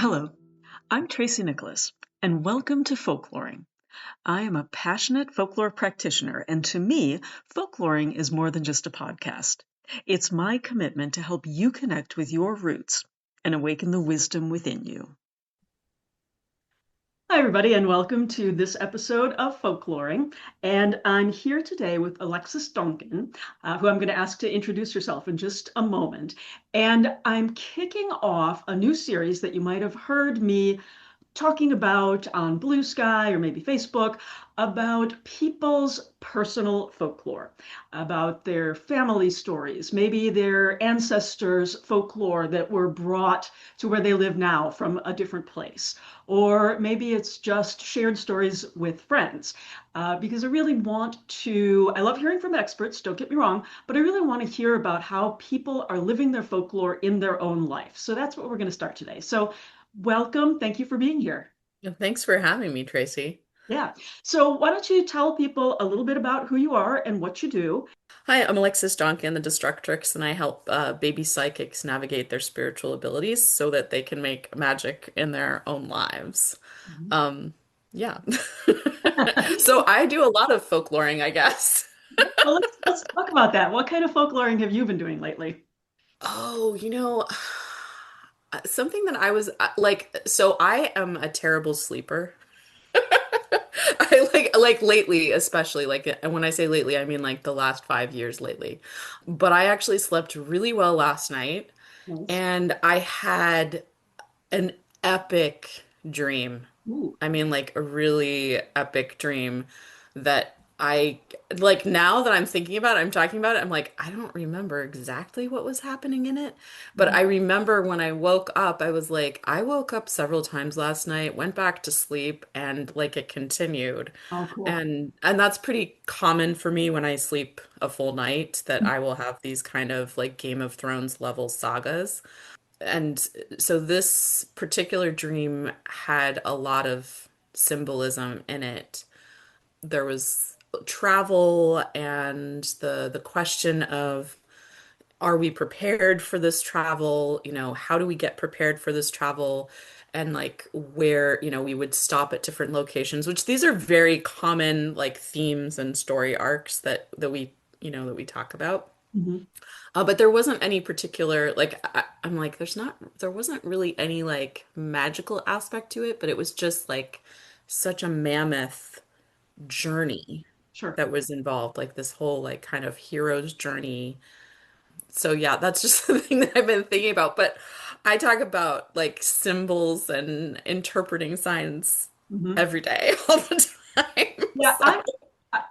Hello, I'm Tracy Nicholas, and welcome to Folkloring. I am a passionate folklore practitioner, and to me, folkloring is more than just a podcast. It's my commitment to help you connect with your roots and awaken the wisdom within you. Hi, everybody, and welcome to this episode of Folkloring. And I'm here today with Alexis Donkin, who I'm going to ask to introduce herself in just a moment. And I'm kicking off a new series that you might have heard me talking about on Blue Sky or maybe Facebook about people's personal folklore, about their family stories, maybe their ancestors' folklore that were brought to where they live now from a different place. Or maybe it's just shared stories with friends. Because I really I love hearing from experts, don't get me wrong, but I really want to hear about how people are living their folklore in their own life. So that's what we're going to start today. So welcome. Thank you for being here. Thanks for having me, Tracy. Yeah. So why don't you tell people a little bit about who you are and what you do? Hi, I'm Alexis Donkin, the Destructrix, and I help baby psychics navigate their spiritual abilities so that they can make magic in their own lives. Mhm. Um, yeah. So I do a lot of folkloring, I guess. Well, let's talk about that. What kind of folkloring have you been doing lately? Oh, something that I was so I am a terrible sleeper. I like lately, especially and when I say lately, I mean like the last 5 years lately. But I actually slept really well last night, Nice. and I had an epic dream. Ooh. I mean, like a really epic dream that I like now that I'm thinking about it, I'm talking about it, I'm like, I don't remember exactly what was happening in it. But Mhm. I remember when I woke up, I was like, I woke up several times last night, went back to sleep, and like it continued. Oh, cool. And that's pretty common for me when I sleep a full night, that I will have these kind of like Game of Thrones level sagas. And so this particular dream had a lot of symbolism in it. There was travel and the question of, are we prepared for this travel? How do we get prepared for this travel? And like where, we would stop at different locations, which these are very common like themes and story arcs that we talk about. Mhm. But there wasn't any particular I'm like there wasn't really any like magical aspect to it, but it was just like such a mammoth journey Sure. that was involved, like this whole like kind of hero's journey. So yeah, that's just the thing that I've been thinking about. But I talk about like symbols and interpreting signs Mhm. every day, all the time. Yeah,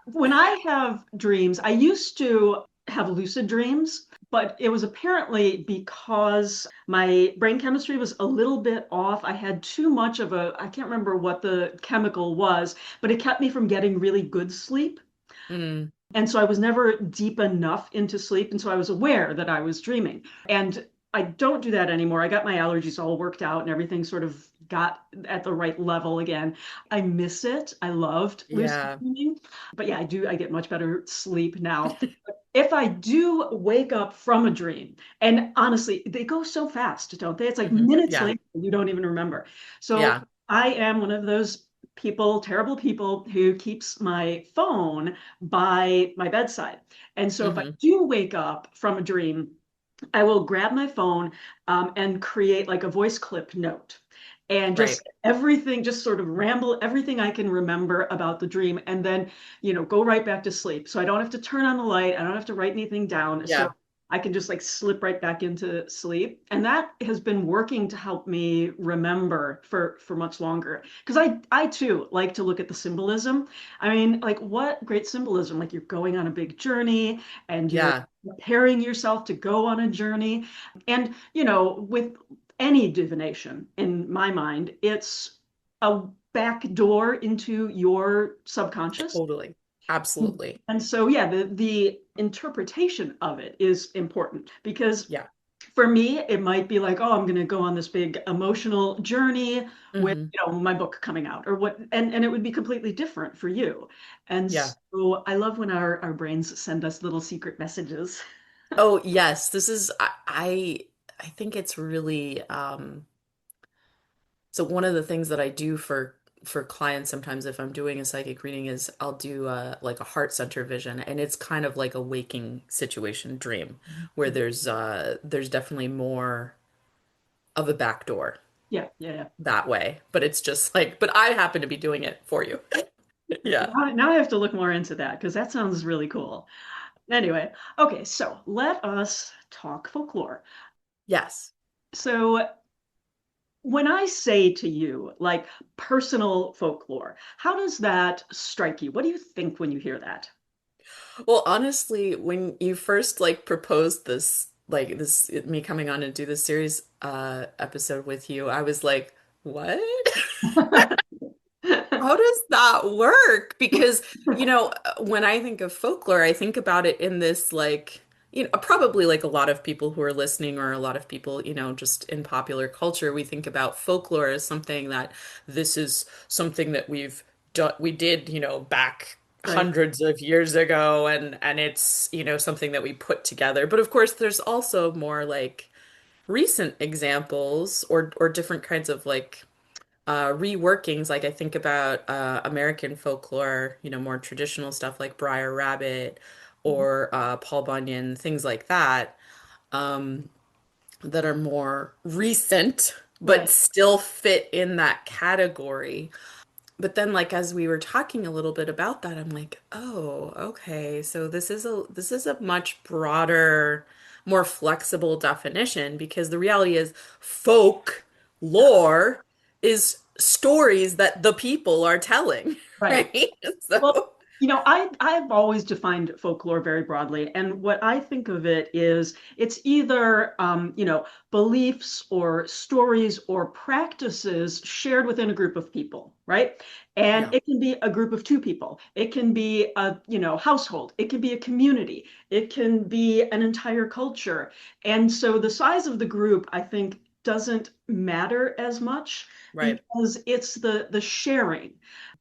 when I have dreams, I used to have lucid dreams, but it was apparently because my brain chemistry was a little bit off. I had too much of I can't remember what the chemical was, but it kept me from getting really good sleep. Mm, And so I was never deep enough into sleep. And so I was aware that I was dreaming. And I don't do that anymore. I got my allergies all worked out and everything sort of got at the right level again. I miss it. I loved lucid yeah. dreaming. But yeah, I get much better sleep now. If I do wake up from a dream, and honestly, they go so fast, don't they? It's like minutes Yeah. later, you don't even remember. So Yeah. I am one of those people, terrible people, who keeps my phone by my bedside. And so if I hmm do wake up from a dream, I will grab my phone and create like a voice clip note and Right. just everything, just sort of ramble everything I can remember about the dream and then, go right back to sleep. So I don't have to turn on the light. I don't have to write anything down. So Yeah. I can just like slip right back into sleep. And that has been working to help me remember for much longer. Because I too like to look at the symbolism. I mean, like what great symbolism, like you're going on a big journey and you're Yeah. preparing yourself to go on a journey. And, with any divination, in my mind, it's a back door into your subconscious. Totally. Absolutely. And so, yeah, the interpretation of it is important because Yeah. for me, it might be like, oh, I'm going to go on this big emotional journey with, hmm my book coming out or what, and it would be completely different for you. And Yeah. so I love when our brains send us little secret messages. Oh, yes. This is I think it's really So one of the things that I do for clients sometimes if I'm doing a psychic reading is I'll do like a heart center vision, and it's kind of like a waking situation dream where there's definitely more of a back door Yeah, yeah, yeah. that way, but it's just like, but I happen to be doing it for you. Yeah. Now I have to look more into that because that sounds really cool. Anyway, okay, so let us talk folklore. Yes. So when I say to you, like personal folklore, how does that strike you? What do you think when you hear that? Well, honestly, when you first like proposed this, like this, me coming on to do this series episode with you, I was like, what? How does that work? Because, when I think of folklore, I think about it in this like, probably like a lot of people who are listening or a lot of people, just in popular culture, we think about folklore as something that this is something that we did, back Right, hundreds of years ago and it's, something that we put together. But of course, there's also more like recent examples or different kinds of like reworkings. Like I think about American folklore, more traditional stuff like Briar Rabbit or Paul Bunyan, things like that, um, that are more recent but right. still fit in that category. But then, like as we were talking a little bit about that, I'm like, oh, okay, so this is a much broader, more flexible definition because the reality is folk Yeah, lore is stories that the people are telling, right. right? Well, So, I've always defined folklore very broadly, and what I think of it is it's either beliefs or stories or practices shared within a group of people, right? And yeah, it can be a group of two people. It can be a household. It can be a community. It can be an entire culture. And so the size of the group, I think, doesn't matter as much right, because it's the sharing.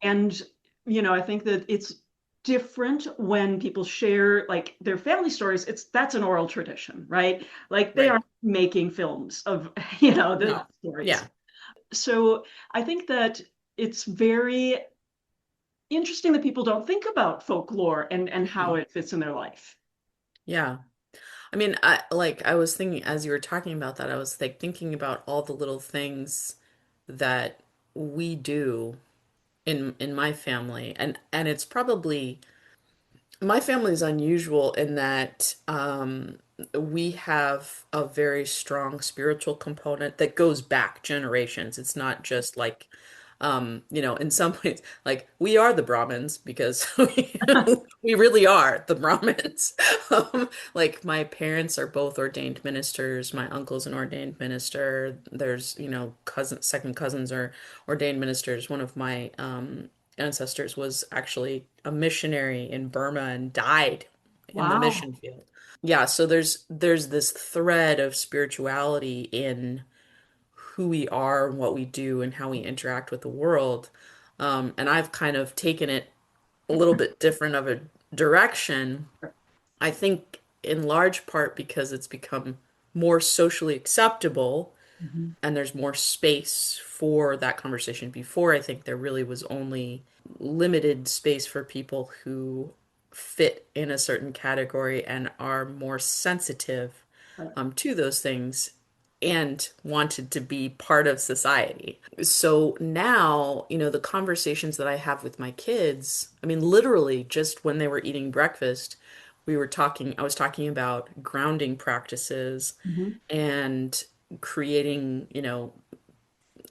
And I think that it's different when people share like their family stories. That's an oral tradition, right? Like they right. aren't making films of the No. stories. Yeah. So I think that it's very interesting that people don't think about folklore and how Mhm. it fits in their life. Yeah. I mean, I was thinking as you were talking about that, I was like thinking about all the little things that we do in my family, and it's probably my family is unusual in that we have a very strong spiritual component that goes back generations. It's not just like, in some ways, like we are the Brahmins because we really are the Brahmins. Like my parents are both ordained ministers. My uncle's an ordained minister. There's, second cousins are ordained ministers. One of my ancestors was actually a missionary in Burma and died in the Wow. mission field. Yeah, so there's this thread of spirituality in who we are and what we do and how we interact with the world. And I've kind of taken it a little bit different of a direction. I think in large part because it's become more socially acceptable Mhm. and there's more space for that conversation. Before, I think there really was only limited space for people who fit in a certain category and are more sensitive Right. to those things and wanted to be part of society. So now, the conversations that I have with my kids, I mean, literally just when they were eating breakfast, I was talking about grounding practices Mhm. and creating,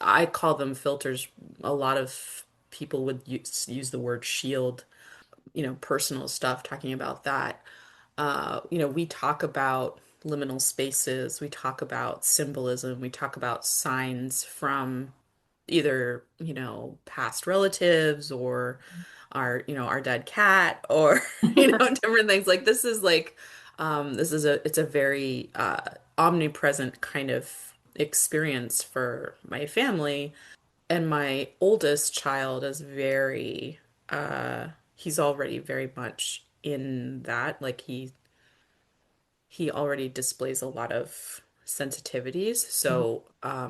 I call them filters. A lot of people would use the word shield, personal stuff, talking about that. We talk about liminal spaces, we talk about symbolism, we talk about signs from either, past relatives or our dead cat or, different things. Like it's a very omnipresent kind of experience for my family. And my oldest child is he's already very much in that. Like he already displays a lot of sensitivities. Mhm. So,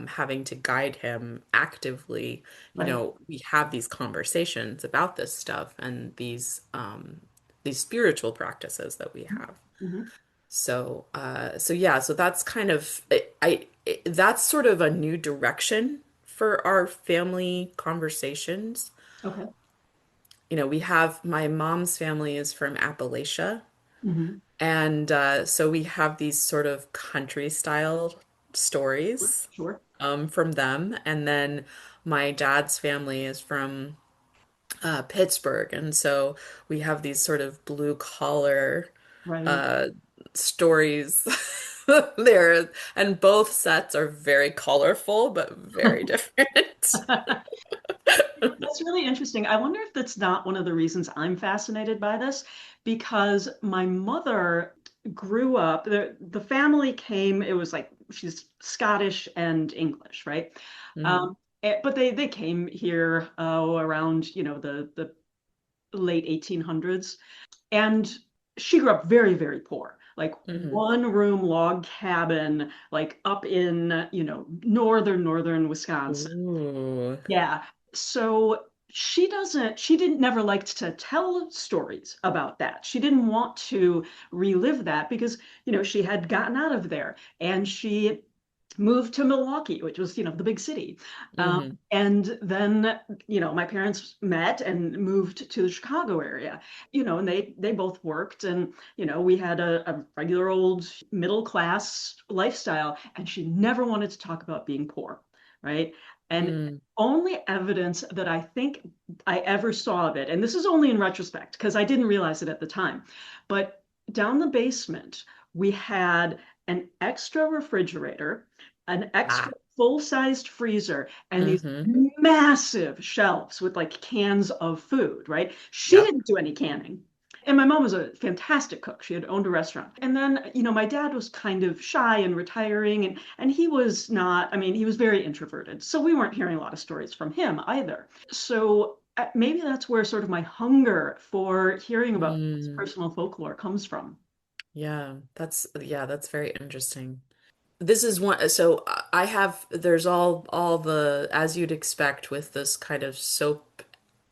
having to guide him actively, Right. we have these conversations about this stuff and these spiritual practices that we have. Hmm. So yeah, so that's kind of that's sort of a new direction for our family conversations. Okay. We have my mom's family is from Appalachia, Hmm. and so we have these sort of country style Sure. stories Sure. from them, and then my dad's family is from Pittsburgh, and so we have these sort of blue collar Right. uh, stories there, and both sets are very colorful but very different. That's really interesting. I wonder if that's not one of the reasons I'm fascinated by this, because my mother grew up, the family came, it was like she's Scottish and English, right? Hmm. But they came here around, the late 1800s. And she grew up very, very poor, like Hmm. one room log cabin, like up in, northern Wisconsin. Ooh. Yeah. So she didn't never liked to tell stories about that. She didn't want to relive that because, she had gotten out of there and she moved to Milwaukee, which was, the big city. Hmm. And then, my parents met and moved to the Chicago area, and they both worked and, we had a regular old middle class lifestyle and she never wanted to talk about being poor, right? And Mm. only evidence that I think I ever saw of it, and this is only in retrospect because I didn't realize it at the time, but down the basement, we had an extra refrigerator, an extra Ah. full-sized freezer, and these Hmm. massive shelves with like cans of food, right? She Yep. didn't do any canning. And my mom was a fantastic cook. She had owned a restaurant. And then, my dad was kind of shy and retiring, and he was not, I mean, he was very introverted. So we weren't hearing a lot of stories from him either. So maybe that's where sort of my hunger for hearing about this Mm. personal folklore comes from. Yeah, that's very interesting. This is one, so I have, there's all the, as you'd expect with this kind of soap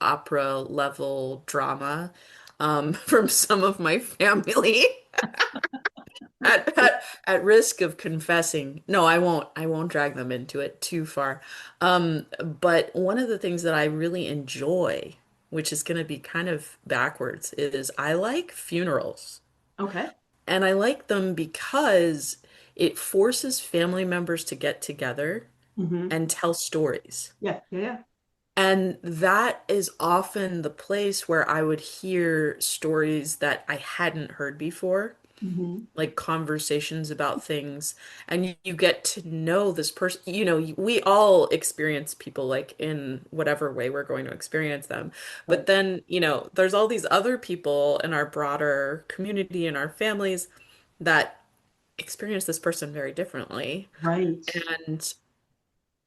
opera level drama, from some of my family. At risk of confessing, no, I won't drag them into it too far. But one of the things that I really enjoy, which is going to be kind of backwards, is I like funerals. Okay. And I like them because it forces family members to get together Hmm. and tell stories. Yeah, yeah, yeah. And that is often the place where I would hear stories that I hadn't heard before, Hmm. like conversations about things. And you get to know this person. We all experience people like in whatever way we're going to experience them. But Right, then, there's all these other people in our broader community and our families that experience this person very differently. right. And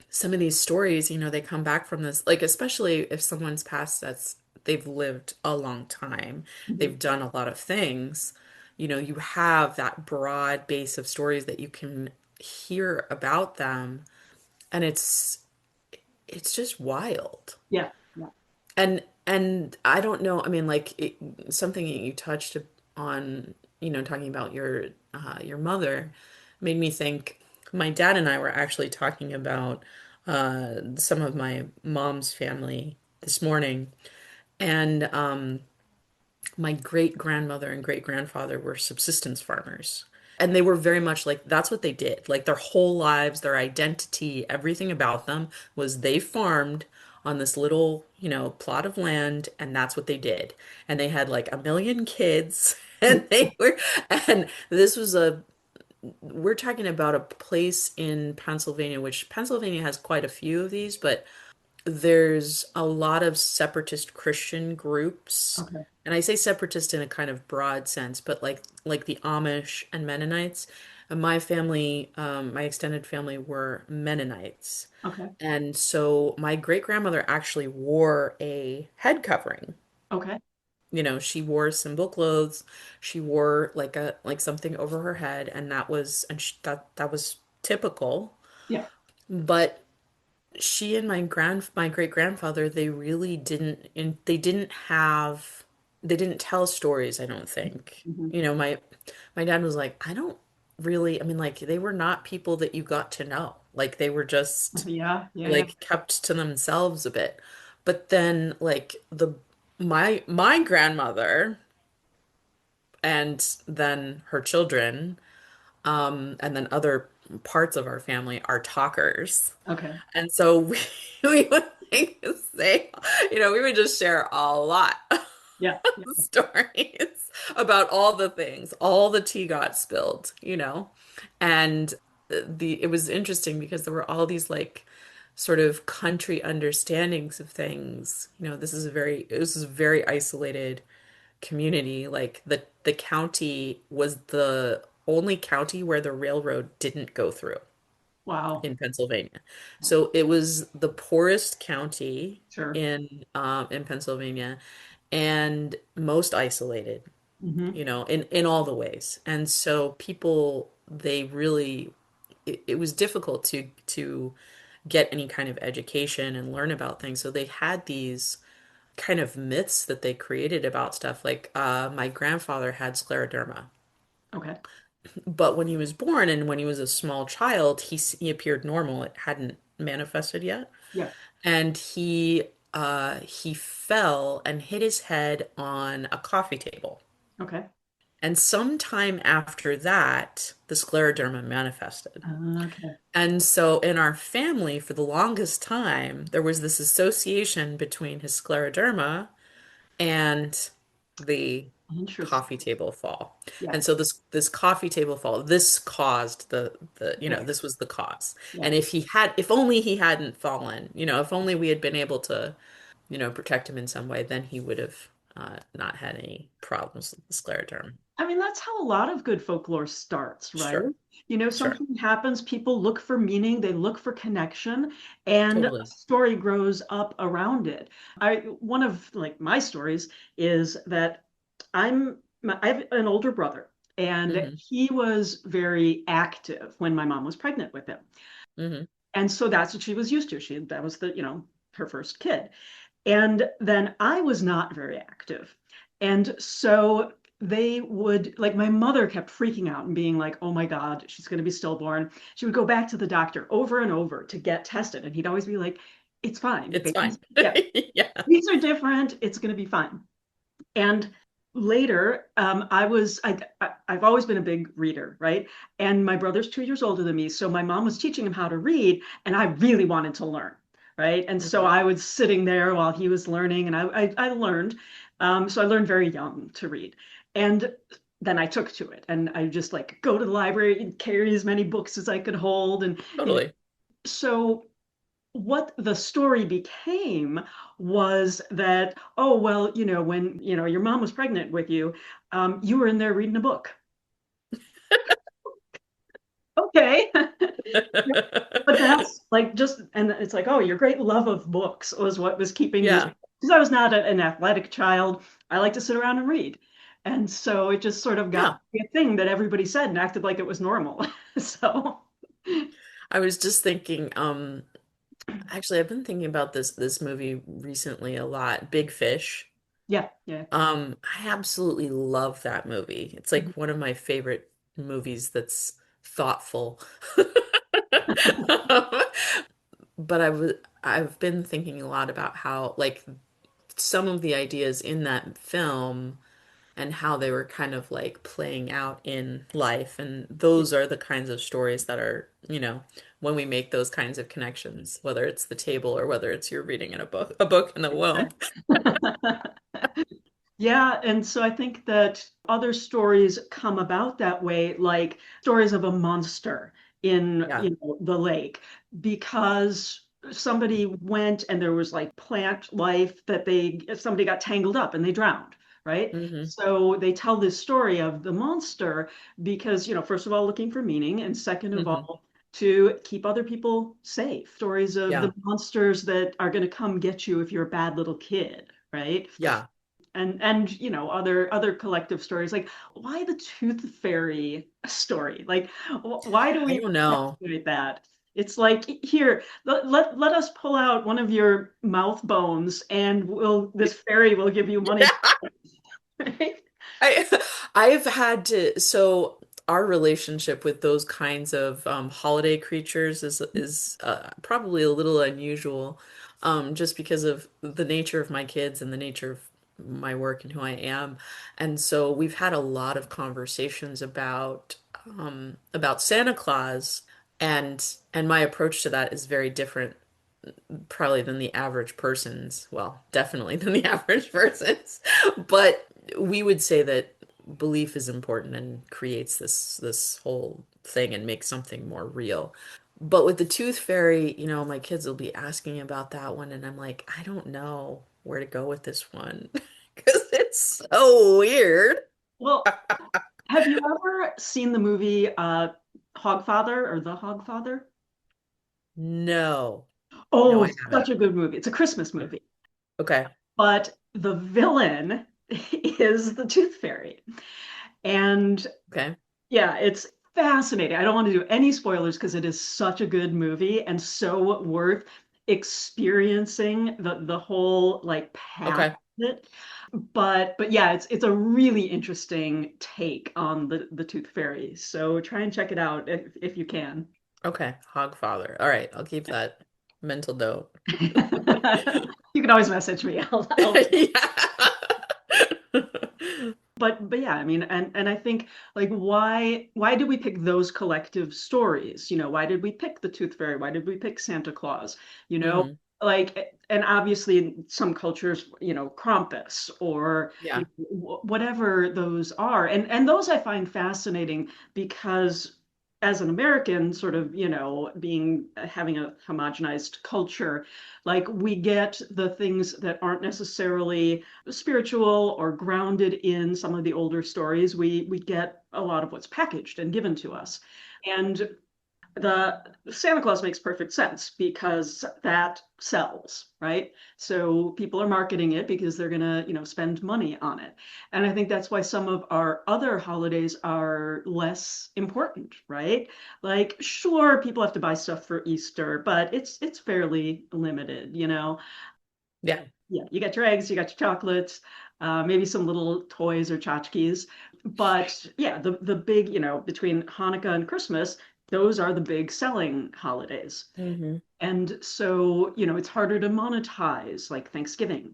some of these stories, they come back from this, like especially if someone's passed that's they've lived a long time, Mhm. they've done a lot of things, you have that broad base of stories that you can hear about them, and it's just wild. Yeah, yeah. And I don't know, I mean, like something that you touched on, talking about your mother made me think my dad and I were actually talking about some of my mom's family this morning. And my great grandmother and great grandfather were subsistence farmers. And they were very much like that's what they did. Like their whole lives, their identity, everything about them was they farmed on this little, plot of land, and that's what they did. And they had like a million kids, and and this was we're talking about a place in Pennsylvania, which Pennsylvania has quite a few of these, but there's a lot of separatist Christian groups. Okay, And I say separatist in a kind of broad sense, but like the Amish and Mennonites. And my family, my extended family were Mennonites. okay, And so my great grandmother actually wore a head covering. okay. She wore simple clothes. She wore like something over her head, and that was typical. Yeah. But she and my great grandfather, they really didn't and they didn't tell stories, I don't think. Hmm. My dad was like, I don't really, I mean, like they were not people that you got to know. Like they were just Yeah, yeah, yeah. like kept to themselves a bit. But then like the my grandmother and then her children, and then other parts of our family are talkers. Okay. And so we would like say, we would just share a lot of Yeah, yeah. stories about all the things, all the tea got spilled, And it was interesting because there were all these like sort of country understandings of things. This is a very isolated community. Like the county was the only county where the railroad didn't go through Wow. in Pennsylvania. So it was the poorest county Sure. in Pennsylvania and most isolated, Hmm. in all the ways. And so people, they really, it was difficult to get any kind of education and learn about things. So they had these kind of myths that they created about stuff. Like my grandfather had scleroderma. Okay. But when he was born and when he was a small child, he appeared normal. It hadn't manifested yet. Yeah. And he fell and hit his head on a coffee table. Okay. And sometime after that, the scleroderma manifested. Okay. And so in our family, for the longest time, there was this association between his scleroderma and the Interesting. coffee table fall. Yeah. And so this coffee table fall, this caused Okay. this was the cause. Yeah. And if only he hadn't fallen, if only we had been able to, protect him in some way, then he would have not had any problems with the scleroderma. I mean, that's how a lot of good folklore starts, right? Sure, sure, Something happens, people look for meaning, they look for connection, and a totally. story grows up around it. One of like my stories is that I have an older brother, and Hmm. he was very active when my mom was pregnant with him. Hmm. And so that's what she was used to. That was her first kid. And then I was not very active. And so they would, like, my mother kept freaking out and being like, oh my God, she's going to be stillborn. She would go back to the doctor over and over to get tested. And he'd always be like, it's fine. It's fine. Yeah, Yeah. these are different. It's going to be fine. And later, I've always been a big reader, right? And my brother's 2 years older than me, so my mom was teaching him how to read, and I really wanted to learn, right? And so Hmm. I was sitting there while he was learning, and I learned. So I learned very young to read, and then I took to it, and I just like go to the library and carry as many books as I could hold, and Totally. so what the story became was that, oh, well, when, your mom was pregnant with you, you were in there reading a book. Okay. But that's like and it's like, oh, your great love of books was what was keeping you. Yeah. Because I was not an athletic child. I like to sit around and read. And so it just sort of got to Yeah. be a thing that everybody said and acted like it was normal. So, I was just thinking, actually, I've been thinking about this movie recently a lot, Big Fish. yeah, yeah. I absolutely love that movie. It's like one of my favorite movies that's thoughtful. But I've been thinking a lot about how like some of the ideas in that film and how they were kind of like playing out in life. And Yeah. those are the kinds of stories that are, when we make those kinds of connections, whether it's the table or whether it's you're reading in a book in the womb. Yeah, and so I think that other stories come about that way, like stories of a monster in, Yeah. the lake, because somebody went and there was like plant life that somebody got tangled up and they drowned, right? Hmm. So they tell this story of the monster because, first of all, looking for meaning, and second of Hmm. all, to keep other people safe. Stories of Yeah. the monsters that are going to come get you if you're a bad little kid, right? Yeah. and other collective stories. Like, why the tooth fairy story? Like, why do I we don't know. perpetuate that? It's like, here, let us pull out one of your mouth bones, and this fairy will give you money. Right? I I've had to so our relationship with those kinds of holiday creatures is probably a little unusual, just because of the nature of my kids and the nature of my work and who I am. And so we've had a lot of conversations about Santa Claus, and my approach to that is very different probably than the average person's. Well, definitely than the average person's. But we would say that belief is important and creates this whole thing and makes something more real. But with the tooth fairy, my kids will be asking about that one, and I'm like, I don't know where to go with this one because it's so weird. Well, have you ever seen the movie Hogfather or The Hogfather? No, no, Oh, I haven't. such a good movie. It's a Christmas movie, Okay, but the villain is the Tooth Fairy. And okay, yeah, it's fascinating. I don't want to do any spoilers because it is such a good movie and so worth experiencing the whole like path okay, of it. But yeah, it's a really interesting take on the Tooth Fairy. So try and check it out if you can. okay. Hogfather. All right, I'll keep that mental note. You can always message me. I'll Yeah. but yeah, I mean, and I think, like, why did we pick those collective stories? Why did we pick the Tooth Fairy? Why did we pick Santa Claus? You know, hmm like, and obviously in some cultures, Krampus or Yeah. whatever those are, and those I find fascinating because as an American, sort of, being having a homogenized culture, like we get the things that aren't necessarily spiritual or grounded in some of the older stories. We get a lot of what's packaged and given to us. And the Santa Claus makes perfect sense because that sells, right? So people are marketing it because they're gonna, spend money on it. And I think that's why some of our other holidays are less important, right? Like, sure, people have to buy stuff for Easter, but it's fairly limited. Yeah. Yeah, you got your eggs, you got your chocolates, maybe some little toys or tchotchkes. But yeah, the big, between Hanukkah and Christmas, those are the big selling holidays. hmm And so, it's harder to monetize like Thanksgiving.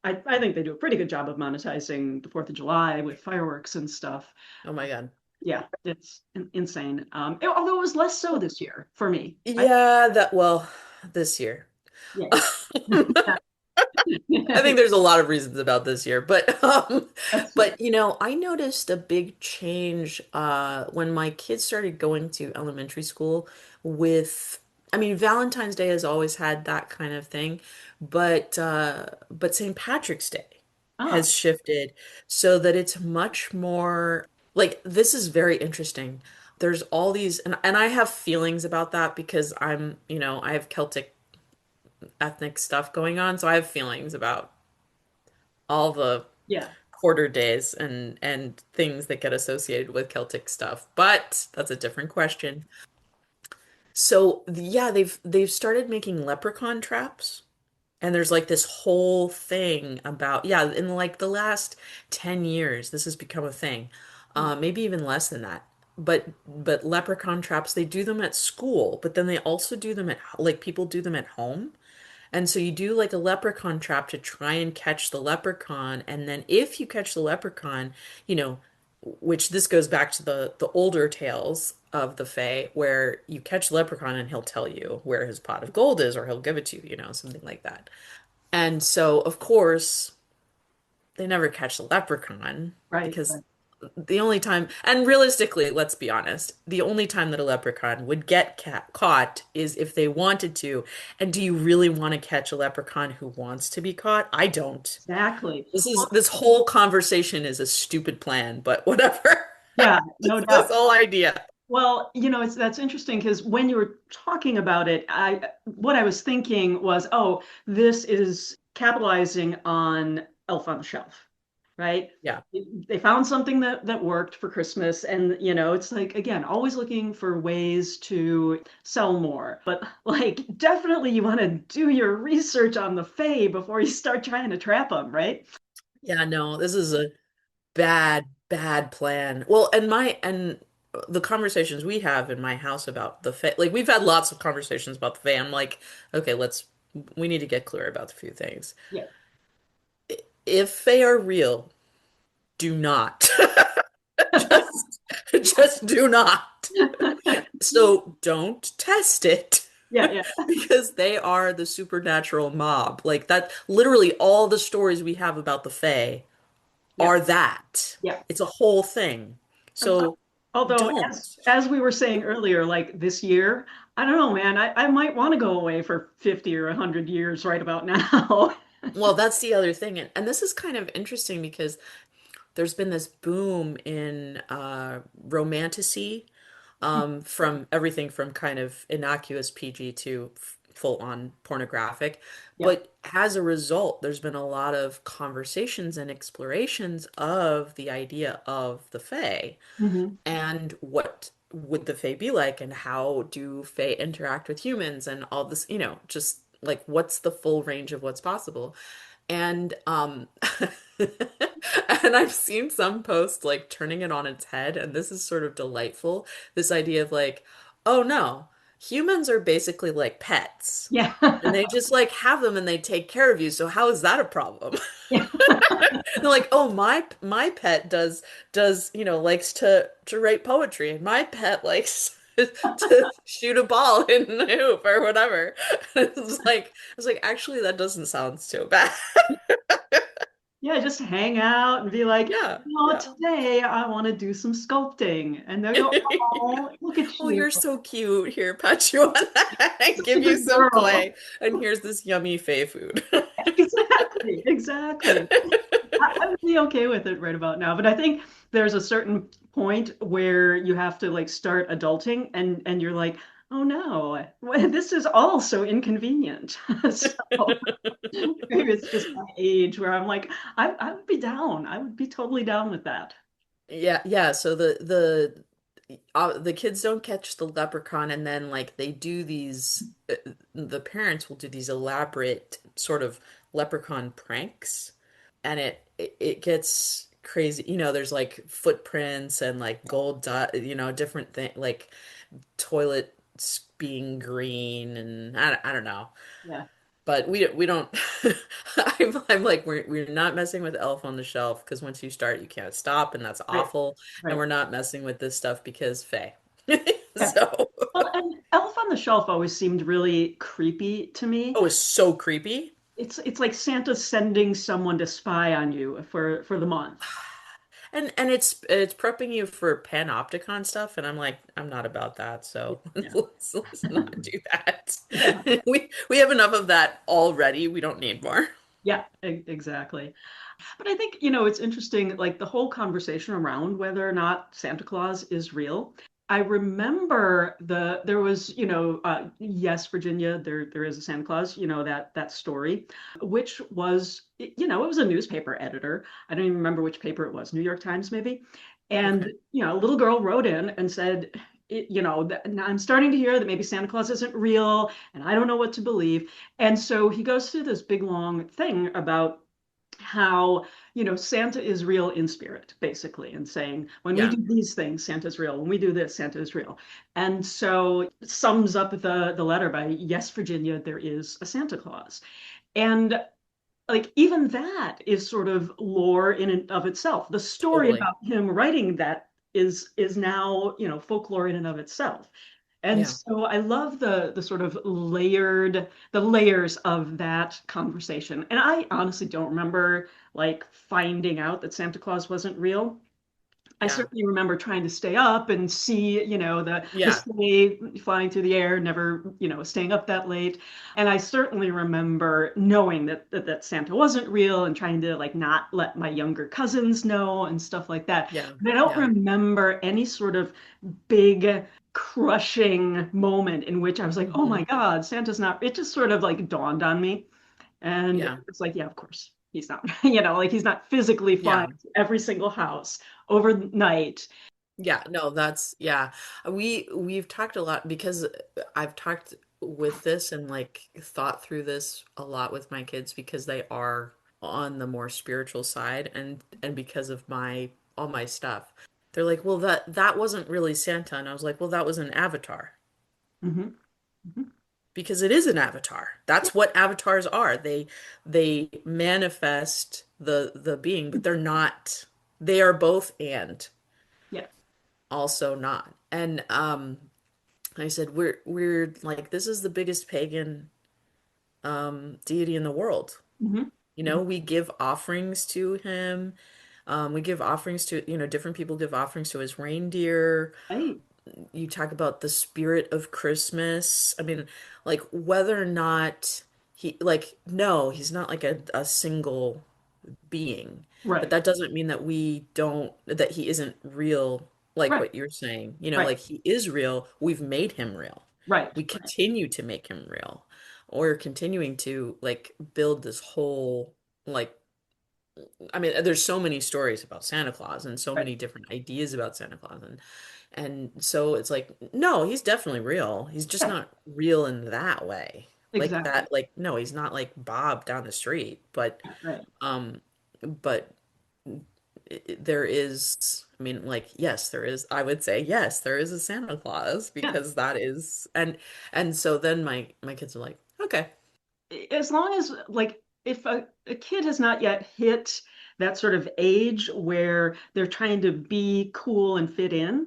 I think they do a pretty good job of monetizing the 4th of July with fireworks and stuff. Oh my God. Yeah, it's insane. Although it was less so this year for me. Yeah, well, this year. Yeah, I yeah. think there's a lot of reasons about this year, but That's true. but I noticed a big change when my kids started going to elementary school with I mean Valentine's Day has always had that kind of thing, but St. Patrick's Day Ah, has shifted so that it's much more like this is very interesting. There's all these and I have feelings about that because I have Celtic ethnic stuff going on, so I have feelings about all the yeah. quarter days and things that get associated with Celtic stuff. But that's a different question. So yeah, they've started making leprechaun traps. And there's like this whole thing about, yeah, in like the last 10 years, this has become a thing. Maybe even less than that. But leprechaun traps, they do them at school, but then they also do them like people do them at home. And so you do like a leprechaun trap to try and catch the leprechaun. And then if you catch the leprechaun, you know, which this goes back to the older tales of the Fae, where you catch the leprechaun and he'll tell you where his pot of gold is, or he'll give it to you, something like that. And so, of course, they never catch the leprechaun Right, because right. the only time, and realistically, let's be honest, the only time that a leprechaun would get caught is if they wanted to. And do you really want to catch a leprechaun who wants to be caught? I don't. Exactly. This whole conversation is a stupid plan, but whatever. Yeah, no Just this doubt. whole idea. Well, that's interesting because when you were talking about it, what I was thinking was, oh, this is capitalizing on Elf on the Shelf. right? Yeah. They found something that worked for Christmas, and it's like, again, always looking for ways to sell more. But like, definitely you want to do your research on the Fae before you start trying to trap them, right? Yeah, no, this is a bad, bad plan. Well, and the conversations we have in my house about the Fae, like we've had lots of conversations about the Fae. I'm like, okay, we need to get clear about a few things. Yeah. If Fae are real, do not. Just, just do not. So don't test it Yeah, yeah, because they are the supernatural mob. Like that, literally all the stories we have about the Fae yeah, are that. yeah. It's a whole thing. So Although, don't. as we were saying earlier, like this year, I don't know, man, I might want to go away for 50 or 100 years right about now. Well, that's the other thing. And this is kind of interesting because there's been this boom in romantasy, from everything from kind of innocuous PG to full on pornographic. Yeah. But as a result, there's been a lot of conversations and explorations of the idea of the Fae Hmm. and what would the Fae be like and how do Fae interact with humans and all this, just like what's the full range of what's possible. And and I've seen some posts like turning it on its head, and this is sort of delightful. This idea of like, oh no, humans are basically like pets. Yeah. And they just like have them and they take care of you. So how is that a problem? Yeah. They're like, oh, my pet does, likes to write poetry, and my pet likes to shoot a ball in the hoop or whatever. It's like actually that doesn't sound so bad. Yeah, just hang out and be like, Yeah, yeah. today I want to do some sculpting. And they'll go, oh, look at Oh, you. you're so cute. Here, pat you on that. I Such a give you good some girl. play, and here's this yummy Fay food. Exactly, exactly. I would be okay with it right about now, but I think there's a certain point where you have to like start adulting and you're like, oh no, this is all so inconvenient. So maybe it's just my age where I'm like, I would be down. I would be totally down with that. Yeah, yeah. So the kids don't catch the leprechaun, and then like they do these. The parents will do these elaborate sort of leprechaun pranks, and it gets crazy. There's like footprints and like gold dot. Different thing like toilets being green, and I don't know. Yeah, But we don't. I'm like we're not messing with Elf on the Shelf because once you start, you can't stop, and that's right, awful. And right. we're not messing with this stuff because Faye. Yeah. So, Well, and Elf on the Shelf always seemed really creepy to me. oh, it's so creepy. It's like Santa sending someone to spy on you for the month. And it's prepping you for panopticon stuff, and I'm like, I'm not about that, so Yeah. let's not do that. Yeah. We have enough of that already. We don't need more. Yeah, exactly. But I think, it's interesting, like the whole conversation around whether or not Santa Claus is real. I remember there was, yes, Virginia, there is a Santa Claus, that story, which was, it was a newspaper editor. I don't even remember which paper it was, New York Times maybe. And, Okay. a little girl wrote in and said, I'm starting to hear that maybe Santa Claus isn't real and I don't know what to believe. And so he goes through this big long thing about how Santa is real in spirit basically, and saying when we Yeah. do these things Santa's real, when we do this Santa is real. And so it sums up the letter by, yes, Virginia, there is a Santa Claus. And like even that is sort of lore in and of itself. The story Totally. about him writing that is now folklore in and of itself. And Yeah. so I love the sort of the layers of that conversation. And I honestly don't remember like finding out that Santa Claus wasn't real. I Yeah. certainly remember trying to stay up and see, the Yeah. sleigh flying through the air, never, staying up that late. And I certainly remember knowing that Santa wasn't real and trying to like not let my younger cousins know and stuff like that. Yeah. But I don't Yeah. remember any sort of big crushing moment in which I was like, oh Hmm. my God, Santa's not. It just sort of like dawned on me. And Yeah. it's like, yeah, of course. He's not, like he's not physically flying Yeah. to every single house overnight. Yeah, no, that's yeah. We've talked a lot because I've talked with this and like thought through this a lot with my kids because they are on the more spiritual side and because of my all my stuff. They're like, "Well, that wasn't really Santa." And I was like, "Well, that was an avatar." Hmm. Hmm. Because it is an avatar. Yeah. That's what avatars are. They manifest the being, but they're not. They are both and Yeah. also not. And I said we're like this is the biggest pagan deity in the world. Hmm. You know, Hmm. we give offerings to him. We give offerings to, different people give offerings to his reindeer. Right. You talk about the spirit of Christmas. I mean, like whether or not like, no, he's not like a single being, but Right. that doesn't mean that that he isn't real, like Right. what you're saying. Right. Like he is real. We've made him real. Right. We continue to make him real. Or continuing to like build this whole like I mean, there's so many stories about Santa Claus and so Right. many different ideas about Santa Claus and so it's like, no, he's definitely real. He's just Yeah. not real in that way. Like Exactly. that, like, no, he's not like Bob down the street, Right. um, but there is, I mean, like, yes, there is, I would say, yes, there is a Santa Claus Yeah. because that is, and so then my kids are like, okay, As long as like if a kid has not yet hit that sort of age where they're trying to be cool and fit in,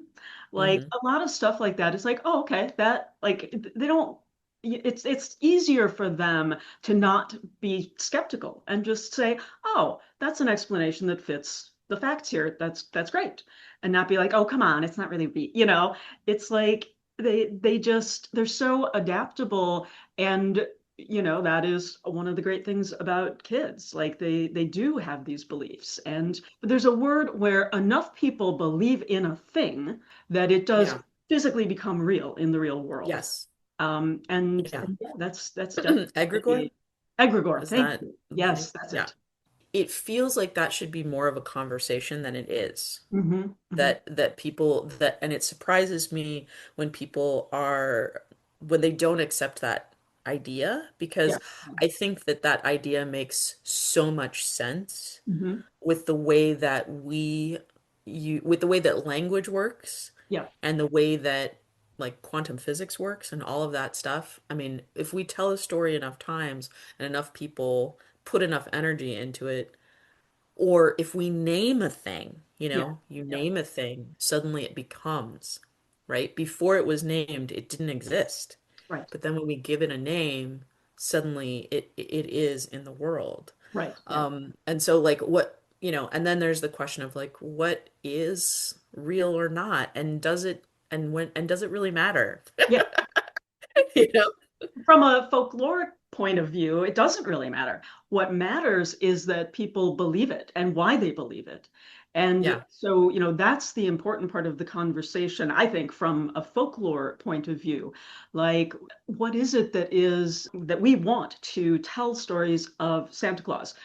like hmm a lot of stuff like that is like, oh, okay, that like they don't it's easier for them to not be skeptical and just say, oh, that's an explanation that fits the facts here. That's great. And not be like, oh, come on, it's not really it's like they're so adaptable and that is one of the great things about kids. Like they do have these beliefs. And but there's a word where enough people believe in a thing that it does yeah, physically become real in the real world. yes, yeah. And yeah, that's Egregore, definitely egregore. is Thank that you. the thing? Yes, that's Yeah. it. It feels like that should be more of a conversation than it is. Hmm. Hmm. That people that and it surprises me when people are when they don't accept that idea Yeah. because I think that that idea makes so much sense Hmm. with the way that with the way that language works Yeah. and the way that like quantum physics works and all of that stuff. I mean, if we tell a story enough times and enough people put enough energy into it, or if we name a thing, Yeah. you Yeah. name a thing, suddenly it becomes, right? Before it was named, it didn't exist. Right. But then when we give it a name, suddenly it is in the world. Right. Yeah. And so like and then there's the question of like what is real or not, and does it really matter? Yeah. You know? From a folkloric point of view, it doesn't really matter. What matters is that people believe it and why they believe it. And Yeah. so, that's the important part of the conversation, I think, from a folklore point of view. Like, what is it that we want to tell stories of Santa Claus?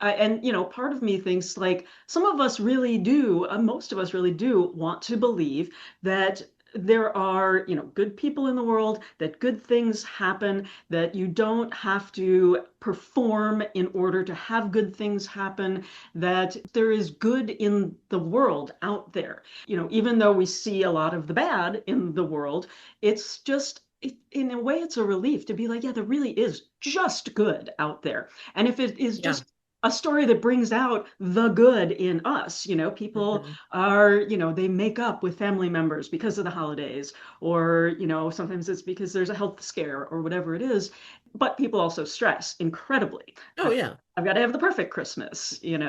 And part of me thinks like some of us really do, most of us really do want to believe that there are good people in the world, that good things happen, that you don't have to perform in order to have good things happen, that there is good in the world out there. Even though we see a lot of the bad in the world, it's just in a way it's a relief to be like, yeah, there really is just good out there. And if it is Yeah. just a story that brings out the good in us. People hmm are, they make up with family members because of the holidays, or, sometimes it's because there's a health scare or whatever it is. But people also stress incredibly. Oh I've, yeah. I've got to have the perfect Christmas, we've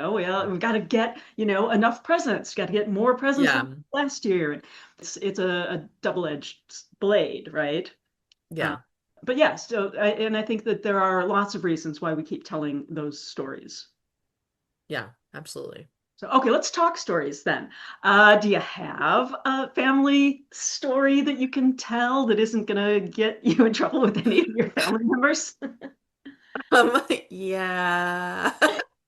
got to get, enough presents, got to get more presents than Yeah. last year. It's a double-edged blade, right? Uh, Yeah. but yeah, and I think that there are lots of reasons why we keep telling those stories. Yeah. Absolutely. So, okay, let's talk stories then. Do you have a family story that you can tell that isn't going to get you in trouble with any of your family members? Yeah.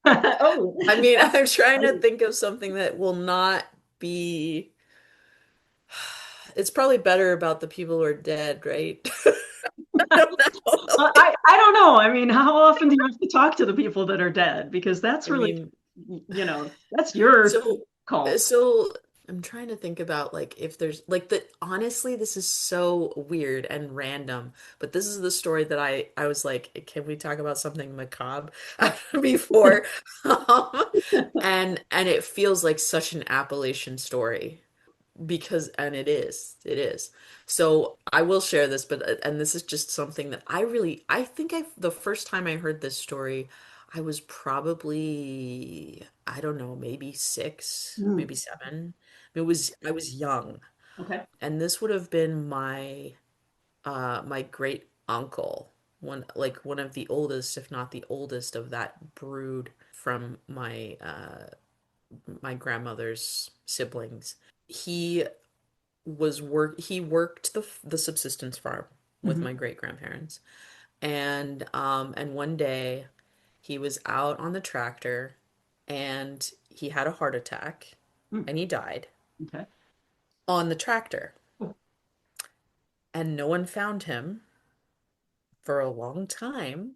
Oh, I mean, that's I'm trying to exciting. think of something that will not be. It's probably better about the people who are dead, right? I don't know. I don't know. I mean, how often do you have to talk to the people that are dead? Because that's I really, mean, that's your so call. so I'm trying to think about like if there's like the honestly, this is so weird and random, but this is the story that I was like, can we talk about something macabre before? Um, and it feels like such an Appalachian story. Because and it is. So I will share this, but and this is just something that I think I the first time I heard this story I was probably I don't know, maybe six, Hmm. maybe seven. I was young, Okay. and this would have been my great uncle, one of the oldest, if not the oldest of that brood from my grandmother's siblings. He he worked the subsistence farm with Hmm. my great grandparents, and one day he was out on the tractor and he had a heart attack Hmm. and he died Okay. on the tractor, Oh, and no one found him for a long time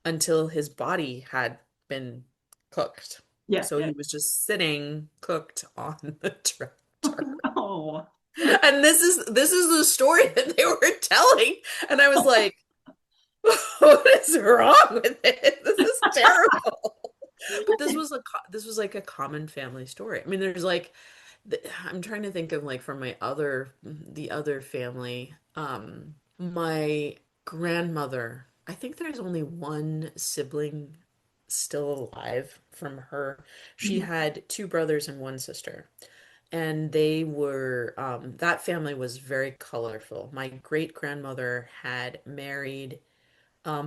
until his body had been cooked. yeah, So yeah. he was just sitting cooked on the Oh, tractor. no. And this is the story that they were telling. And I was like, what is wrong with it? This is terrible. But this was like a common family story. I mean, there's like I'm trying to think of like from my other the other family. My grandmother, I think there's only one sibling still alive from her. She Mhm. had two brothers and one sister. And they were, that family was very colorful. My great grandmother had married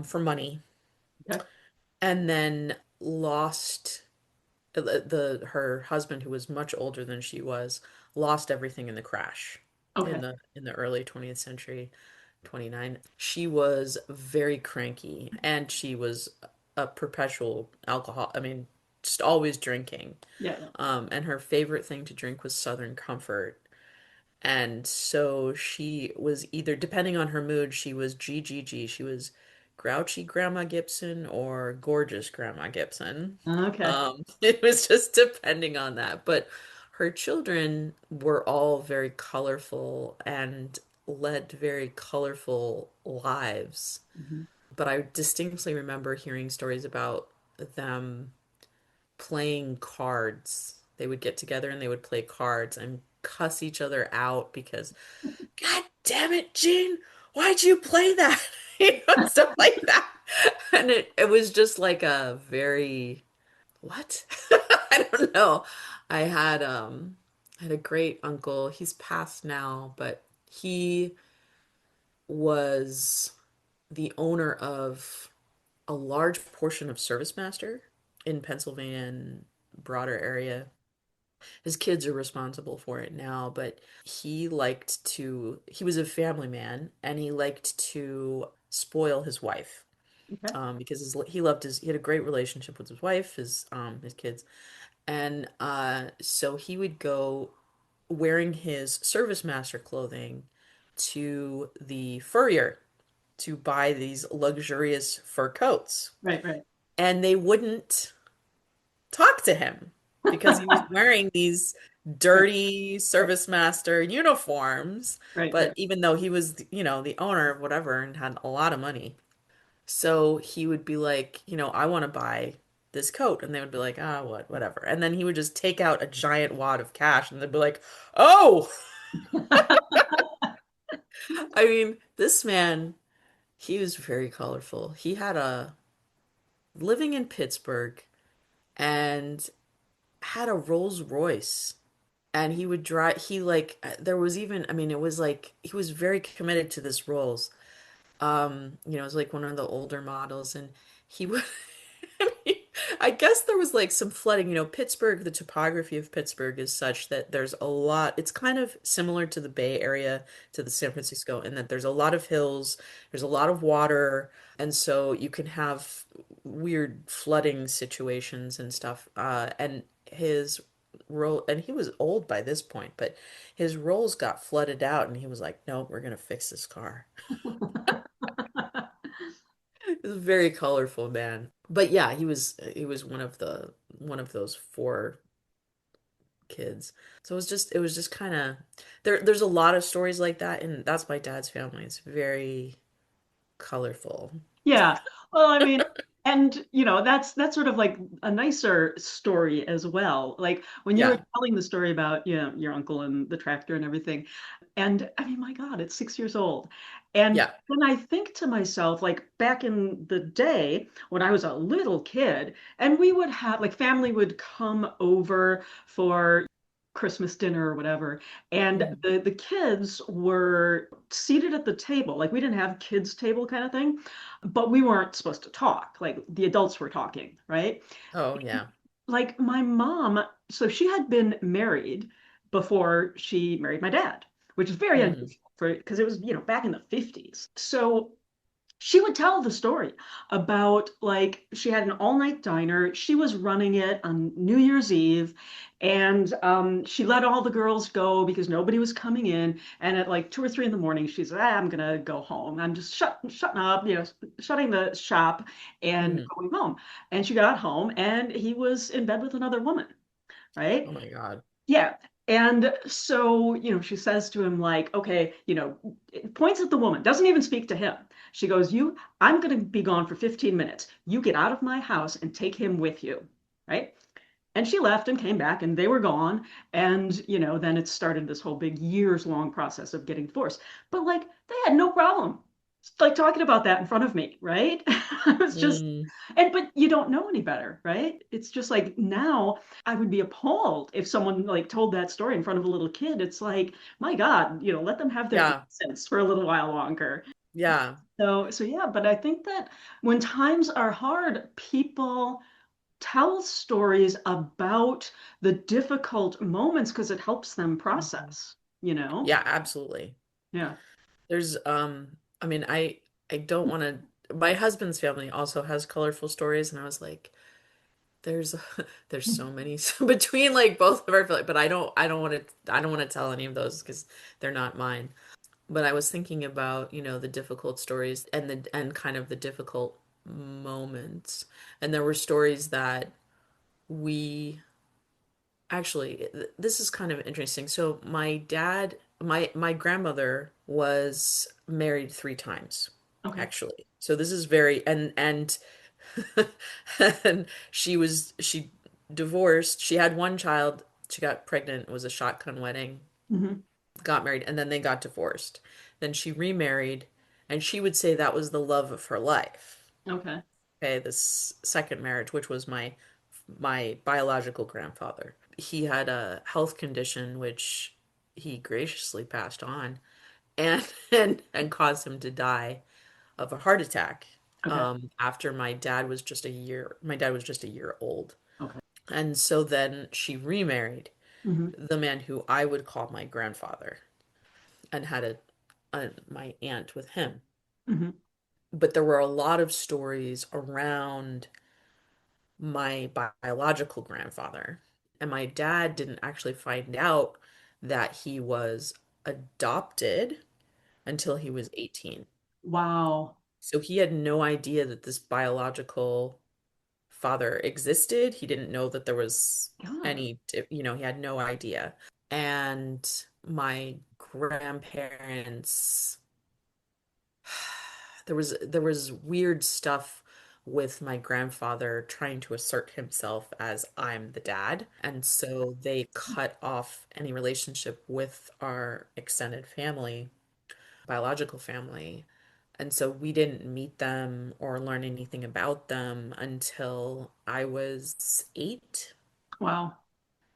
for money Okay. and then lost her husband, who was much older than she was, lost everything in the crash Okay. in the early 20th century, 29. She was very cranky and she was a perpetual alcohol, I mean, just always drinking. Yeah, yeah. And her favorite thing to drink was Southern Comfort. And so she was either, depending on her mood, she was GGG. She was grouchy Grandma Gibson or gorgeous Grandma Gibson. Okay. It was just depending on that. But her children were all very colorful and led very colorful lives. Mhm. But I distinctly remember hearing stories about them playing cards. They would get together and they would play cards and cuss each other out because, God damn it, Gene, why'd you play that? Stuff like that. And it was just like a very, what? I don't know. I had I had a great uncle. He's passed now, but he was the owner of a large portion of Service Master in Pennsylvania and broader area. His kids are responsible for it now, but he was a family man and he liked to spoil his wife. Okay. Because he had a great relationship with his wife, his kids. And so he would go wearing his service master clothing to the furrier to buy these luxurious fur coats. Right, right. And they wouldn't talk to him because he was wearing these Right, dirty right, service master uniforms. right, But right. even though he was, the owner of whatever and had a lot of money, so he would be like, I want to buy this coat. And they would be like, ah, whatever. And then he would just take out a giant wad of cash and they'd be like, oh, I mean, this man, he was very colorful. He had a living in Pittsburgh and had a Rolls Royce. And he would drive, there was even, I mean, it was like, he was very committed to this Rolls. It was like one of the older models, and he would, I mean, I guess there was like some flooding. Pittsburgh, the topography of Pittsburgh is such that there's a lot, it's kind of similar to the Bay Area, to the San Francisco, in that there's a lot of hills, there's a lot of water, and so you can have weird flooding situations and stuff. And his roll, and he was old by this point, but his rolls got flooded out, and he was like, "No, we're gonna fix this car." He was a very colorful man. But yeah, he was one of those four kids. So it was just kind of there's a lot of stories like that, and that's my dad's family. It's very colorful. Yeah. Well, I mean, and that's sort of like a nicer story as well. Like when you were Yeah. telling the story about, your uncle and the tractor and everything. And I mean, my God, it's 6 years old. And Yeah. then I think to myself, like back in the day when I was a little kid, and we would have like family would come over for Christmas dinner or whatever, and Mhm. the kids were seated at the table. Like we didn't have kids table kind of thing, but we weren't supposed to talk. Like the adults were talking, right? Oh, yeah. Like my mom, so she had been married before she married my dad, which is very Hmm. unusual for because it was, back in the 50s. So she would tell the story about like she had an all-night diner. She was running it on New Year's Eve, and she let all the girls go because nobody was coming in. And at like 2 or 3 in the morning, she said, I'm gonna go home. I'm just shutting up, shutting the shop and Hmm. going home. And she got home, and he was in bed with another woman, right? Oh my God. Yeah. And so, she says to him, like, okay, points at the woman, doesn't even speak to him. She goes, I'm going to be gone for 15 minutes. You get out of my house and take him with you. Right. And she left and came back and they were gone. And, then it started this whole big years long process of getting divorced. But like, they had no problem like talking about that in front of me, right? I was just, Mm. but you don't know any better, right? It's just like now I would be appalled if someone like told that story in front of a little kid. It's like, my God, let them have their Yeah. innocence for a little while longer. Yeah. So yeah, but I think that when times are hard, people tell stories about the difficult moments because it helps them Mhm. process, you know? Yeah, absolutely. Yeah. There's I mean, I don't want to my husband's family also has colorful stories, and I was like, there's there's so many between like both of our but I don't want to tell any of those because they're not mine. But I was thinking about, the difficult stories and kind of the difficult moments. And there were stories that we actually this is kind of interesting. So my grandmother was married 3 times, Okay. actually. So this is very and and she divorced. She had one child. She got pregnant. It was a shotgun wedding. Hmm. Got married, and then they got divorced. Then she remarried, and she would say that was the love of her life. Okay. Okay, this second marriage, which was my biological grandfather. He had a health condition which he graciously passed on and and caused him to die of a heart attack Okay. after my dad was just a year old. Okay. And so then she remarried Hmm. the man who I would call my grandfather and had my aunt with him. Hmm. But there were a lot of stories around my biological grandfather. And my dad didn't actually find out that he was adopted until he was 18. Wow. So he had no idea that this biological father existed. He didn't know that there was God. he had no idea. And my grandparents there was weird stuff with my grandfather trying to assert himself as I'm the dad. And so they cut off any relationship with our extended family, biological family. And so we didn't meet them or learn anything about them until I was 8. Wow.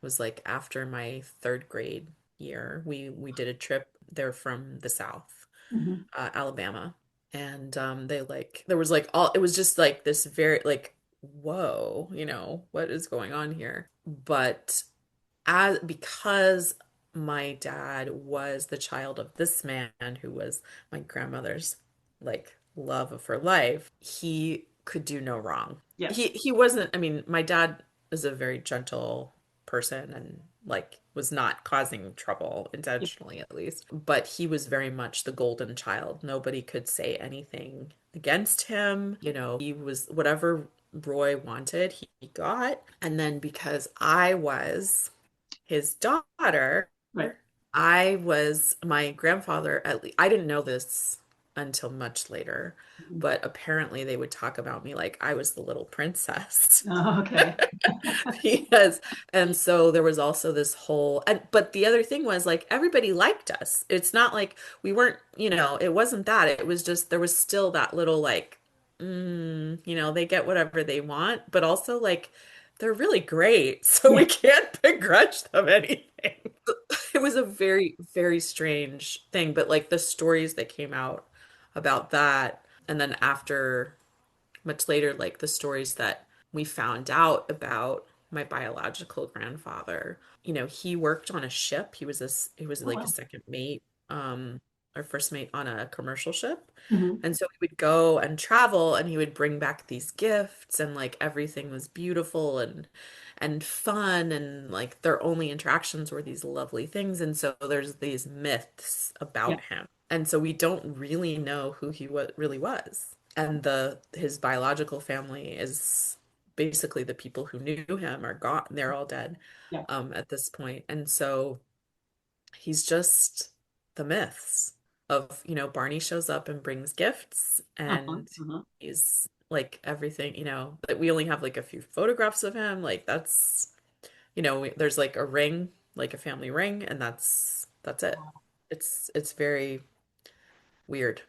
It was like after my third grade year. We did a trip. They're from the South, Hmm. Alabama. And they like there was like all it was just like this very like whoa, what is going on here? But as because my dad was the child of this man who was my grandmother's like love of her life, he could do no wrong. Yes. He wasn't, I mean, my dad is a very gentle person and like was not causing trouble Yeah. intentionally at least, but he was very much the golden child. Nobody could say anything against him. You know, he was whatever Roy wanted, he got. And then because I was his daughter, Right. I was my grandfather, at least I didn't know this until much later, Mhm. but apparently they would talk about me like I was the little princess. Oh, okay. Yes. And so there was also this whole, and but the other thing was like everybody liked us. It's not like we weren't, it wasn't that. It was just there was still that little like, they get whatever they want, but also like they're really great, so Yeah. we can't begrudge them anything. It was a very, very strange thing, but like the stories that came out about that, and then after much later, like the stories that we found out about my biological grandfather. He worked on a ship. He was Oh, like a well. second mate, or first mate on a commercial ship. Mhm. And so he would go and travel and he would bring back these gifts and like everything was beautiful and fun and like their only interactions were these lovely things. And so there's these myths Yeah. about him. And so we don't really know who he really was. And the his biological family is basically the people who knew him are gone. They're all dead Yeah. at this point. And so he's just the myths of, Barney shows up and brings gifts Uh-huh. and Uh-huh. he's like everything, that we only have like a few photographs of him. Like that's, there's like a ring, like a family ring, and that's it. It's very weird.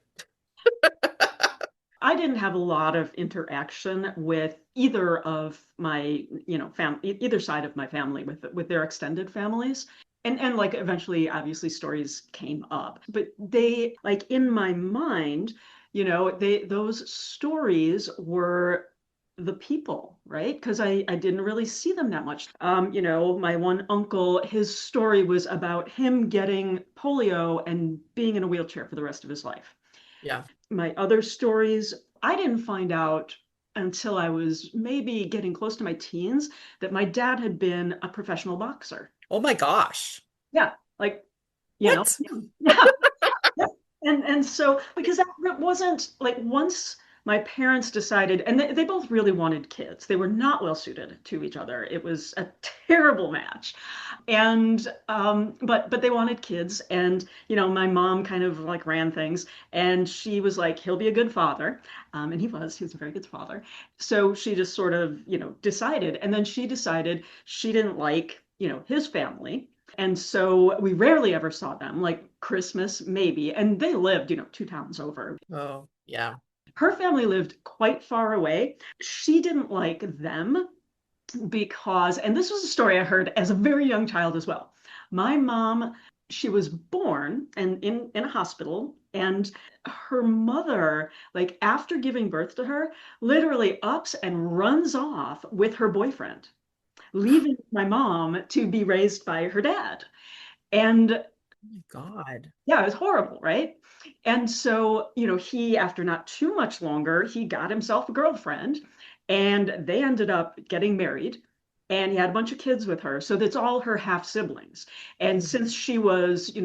I didn't have a lot of interaction with either of my, either side of my family with their extended families. And like eventually obviously stories came up, but they like in my mind, those stories were the people, right? Because I didn't really see them that much. My one uncle, his story was about him getting polio and being in a wheelchair for the rest of his life. Yeah. My other stories, I didn't find out until I was maybe getting close to my teens that my dad had been a professional boxer. Oh my gosh. Yeah, like, What? yeah. Yeah. And so because that wasn't like once my parents decided, and they both really wanted kids. They were not well suited to each other. It was a terrible match. And but they wanted kids, and my mom kind of like ran things, and she was like, he'll be a good father. And he was a very good father. So she just sort of, decided, and then she decided she didn't like, his family. And so we rarely ever saw them, like Christmas, maybe. And they lived, 2 towns over. Oh, yeah. Her family lived quite far away. She didn't like them because, and this was a story I heard as a very young child as well. My mom, she was born and in a hospital, and her mother, like after giving birth to her, literally ups and runs off with her boyfriend, leaving my mom to be raised by her dad. And Oh my God. yeah, it was horrible, right? And so, he, after not too much longer, he got himself a girlfriend and they ended up getting married. And he had a bunch of kids with her. So that's all her half siblings. And since she was,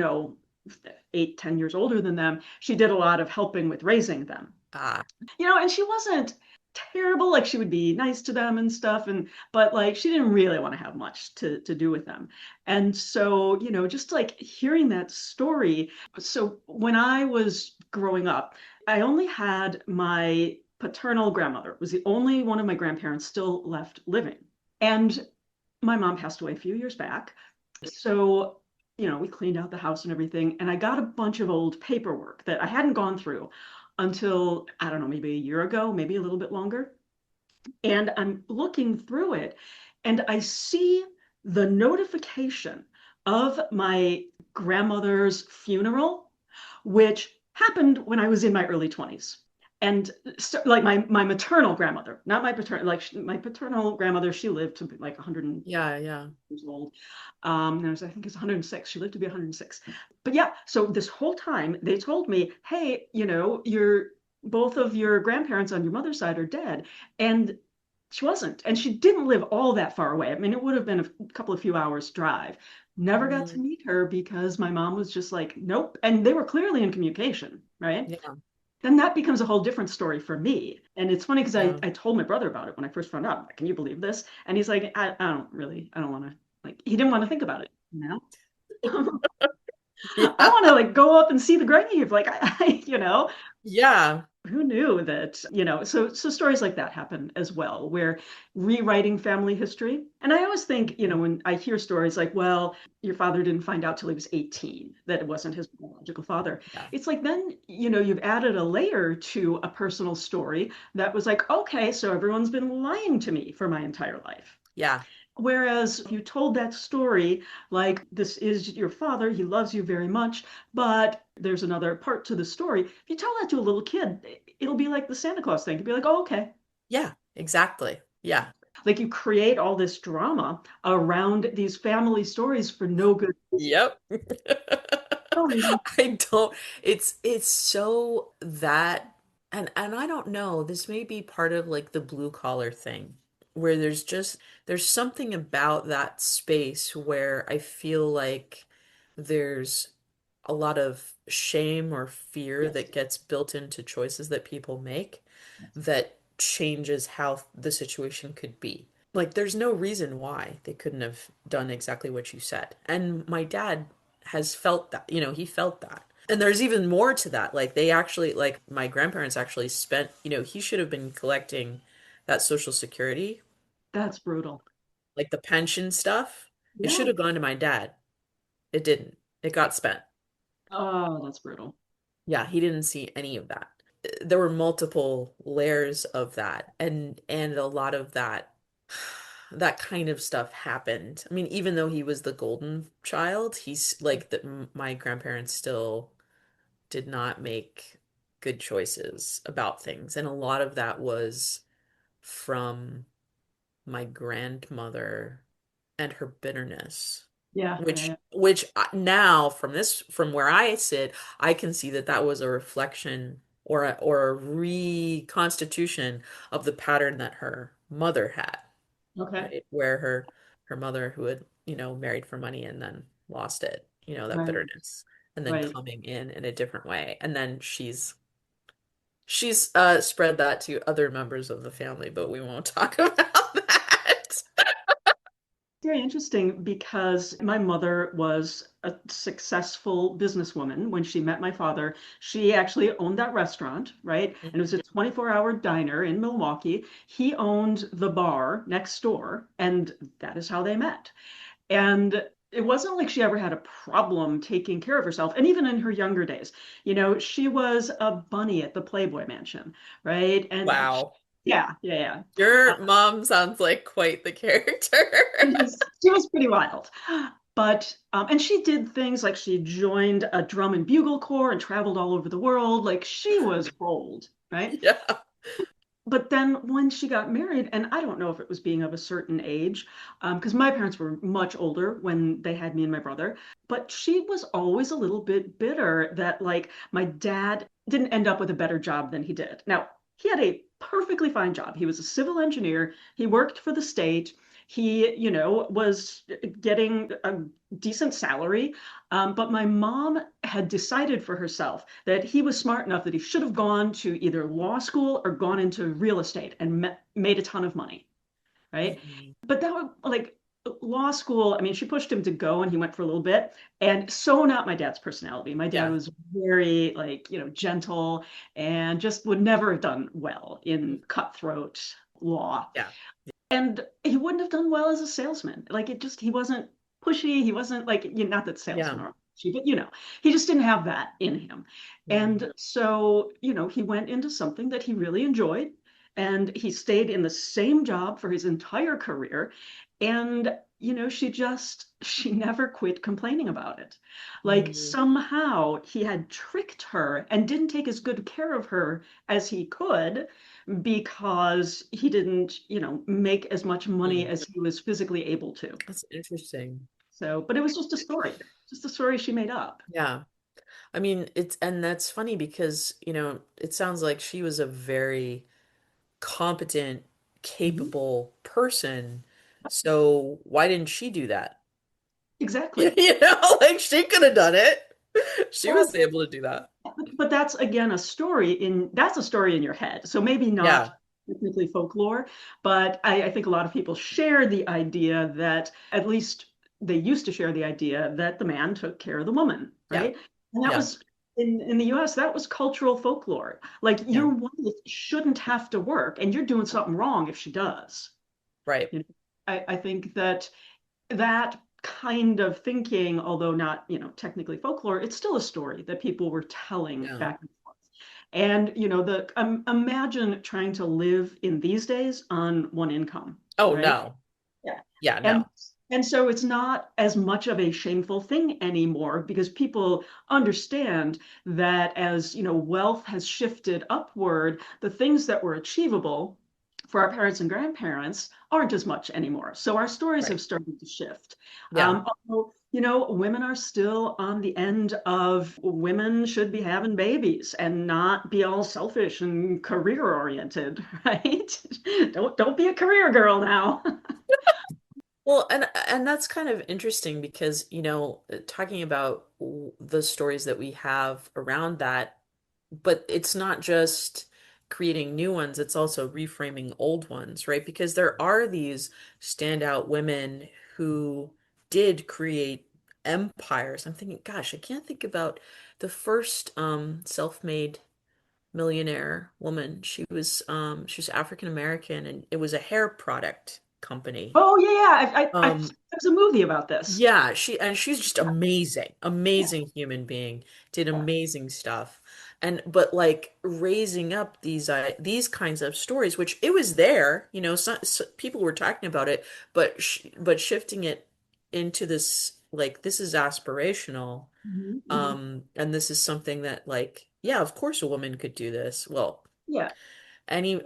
8, 10 years older than them, she did a lot of helping with raising them. Ah, And she wasn't terrible, like she would be nice to them and stuff, and but like she didn't really want to have much to do with them. And so, just like hearing that story. So when I was growing up, I only had my paternal grandmother, was the only one of my grandparents still left living. And my mom passed away a few years back. So, we cleaned out the house and everything, and I got a bunch of old paperwork that I hadn't gone through until, I don't know, maybe a year ago, maybe a little bit longer. And I'm looking through it, and I see the notification of my grandmother's funeral, which happened when I was in my early 20s. And so, like my maternal grandmother, not my paternal, like my paternal grandmother, she lived to be like 100 yeah, yeah. years old. I think it's 106. She lived to be 106. But yeah, so this whole time they told me, hey, both of your grandparents on your mother's side are dead. And she wasn't. And she didn't live all that far away. I mean, it would have been a couple of few hours drive. Never got to Mm, meet her because my mom was just like, nope. And they were clearly in communication, right? yeah, Then that becomes a whole different story for me. And it's funny because yeah. I told my brother about it when I first found out. I'm like, can you believe this? And he's like, I don't want to, like, he didn't want to think about it, you know? I Yeah. want to like go up and see the grave. Like, Yeah. who knew that, so stories like that happen as well, where rewriting family history. And I always think, Mhm. when I hear stories like, well, your father didn't find out till he was 18 that it wasn't his biological father. Yeah. It's like, then, you've added a layer to a personal story that was like, okay, so everyone's been lying to me for my entire life. Yeah. Whereas if you told that story, like, this is your father, he loves you very much, but there's another part to the story. If you tell that to a little kid, it'll be like the Santa Claus thing. It'll be like, oh, okay. Yeah. Exactly. Yeah. Like, you create all this drama around these family stories for no good reason. Yep. No reason. I don't it's so that and I don't know, this may be part of like the blue collar thing where there's something about that space where I feel like there's a lot of shame or fear Yes. that gets built into choices that people make that changes how the situation could be. Like, there's no reason why they couldn't have done exactly what you said. And my dad has felt that, he felt that. And there's even more to that. Like, like, my grandparents actually spent, he should have been collecting that Social Security, That's brutal. like the pension stuff. It should Yeah. have gone to my dad. It didn't. It got spent. Oh, that's brutal. Yeah, he didn't see any of that. There were multiple layers of that, and a lot of that kind of stuff happened. I mean, even though he was the golden child, he's like that my grandparents still did not make good choices about things, and a lot of that was from my grandmother and her bitterness, Yeah, yeah, which yeah. now from where I sit, I can see that that was a reflection or a reconstitution of the pattern that her mother had, Okay. right? Where her mother who had, married for money and then lost it, that Right, bitterness, and then right. coming in a different way. And then she's spread that to other members of the family, but we won't talk about that. Very interesting because my mother was a successful businesswoman when she met my father. She actually owned that restaurant, right? And it was a 24-hour diner in Milwaukee. He owned the bar next door, and that is how they met. And it wasn't like she ever had a problem taking care of herself. And even in her younger days, she was a bunny at the Playboy Mansion, right? Wow. Yeah, yeah, yeah. Your mom sounds like quite the character. She was pretty wild. But and she did things like she joined a drum and bugle corps and traveled all over the world. Like, she was bold, right? Yeah. But then when she got married, and I don't know if it was being of a certain age, because my parents were much older when they had me and my brother, but she was always a little bit bitter that, like, my dad didn't end up with a better job than he did. Now, he had a perfectly fine job. He was a civil engineer. He worked for the state. He, was getting a decent salary. But my mom had decided for herself that he was smart enough that he should have gone to either law school or gone into real estate and made a ton of money, right? Mhm. But that would, like, law school, I mean, she pushed him to go and he went for a little bit. And so not my dad's personality. My dad Yeah. was very, like, gentle and just would never have done well in cutthroat law. Yeah. And he wouldn't have done well as a salesman. Like, he wasn't pushy. He wasn't like, not that salesmen Yeah. are pushy, but he just didn't have that in him. Mhm. And so, he went into something that he really enjoyed, and he stayed in the same job for his entire career. And, she never quit complaining about it. Like, Mhm. somehow he had tricked her and didn't take as good care of her as he could because he didn't, make as much money Hmm. as he was physically able to. That's interesting. So, but it was just a story she made up. Yeah. I mean, and that's funny because, it sounds like she was a very competent, Mhm. capable person. So why didn't she do that? Exactly. Like she could have done it. She was Well, able to do that. but that's again that's a story in your head. So maybe not Yeah, technically folklore, but I think a lot of people share the idea that at least they used to share the idea that the man took care of the woman, yeah, right? And that yeah, was in the US, that was cultural folklore. Like yeah, your wife shouldn't have to work, and you're doing something wrong if she does. right. You know, I think that that kind of thinking, although not, technically folklore, it's still a story that people were telling Yeah. back and forth. And, the imagine trying to live in these days on one income, Oh right? no. Yeah. Yeah, And no. and so it's not as much of a shameful thing anymore because people understand that as, wealth has shifted upward, the things that were achievable for our parents and grandparents aren't as much anymore. So our stories have Right. started to shift. Yeah. Although, women are still on the end of women should be having babies and not be all selfish and career oriented, right? Don't be a career girl now. Well, and that's kind of interesting because, talking about the stories that we have around that, but it's not just creating new ones, it's also reframing old ones, right? Because there are these standout women who did create empires. I'm thinking, gosh, I can't think about the first self-made millionaire woman. She was African American and it was a hair product company. Oh yeah, yeah. Um There's a movie about this. yeah, she's just amazing. Yeah. Amazing human being. Did Yeah. amazing stuff. And but like raising up these kinds of stories, which it was there, people were talking about it, but shifting it into this like this is aspirational. Mhm, mhm. And this is something that like, yeah, of course a woman could do this. Well, Yeah. any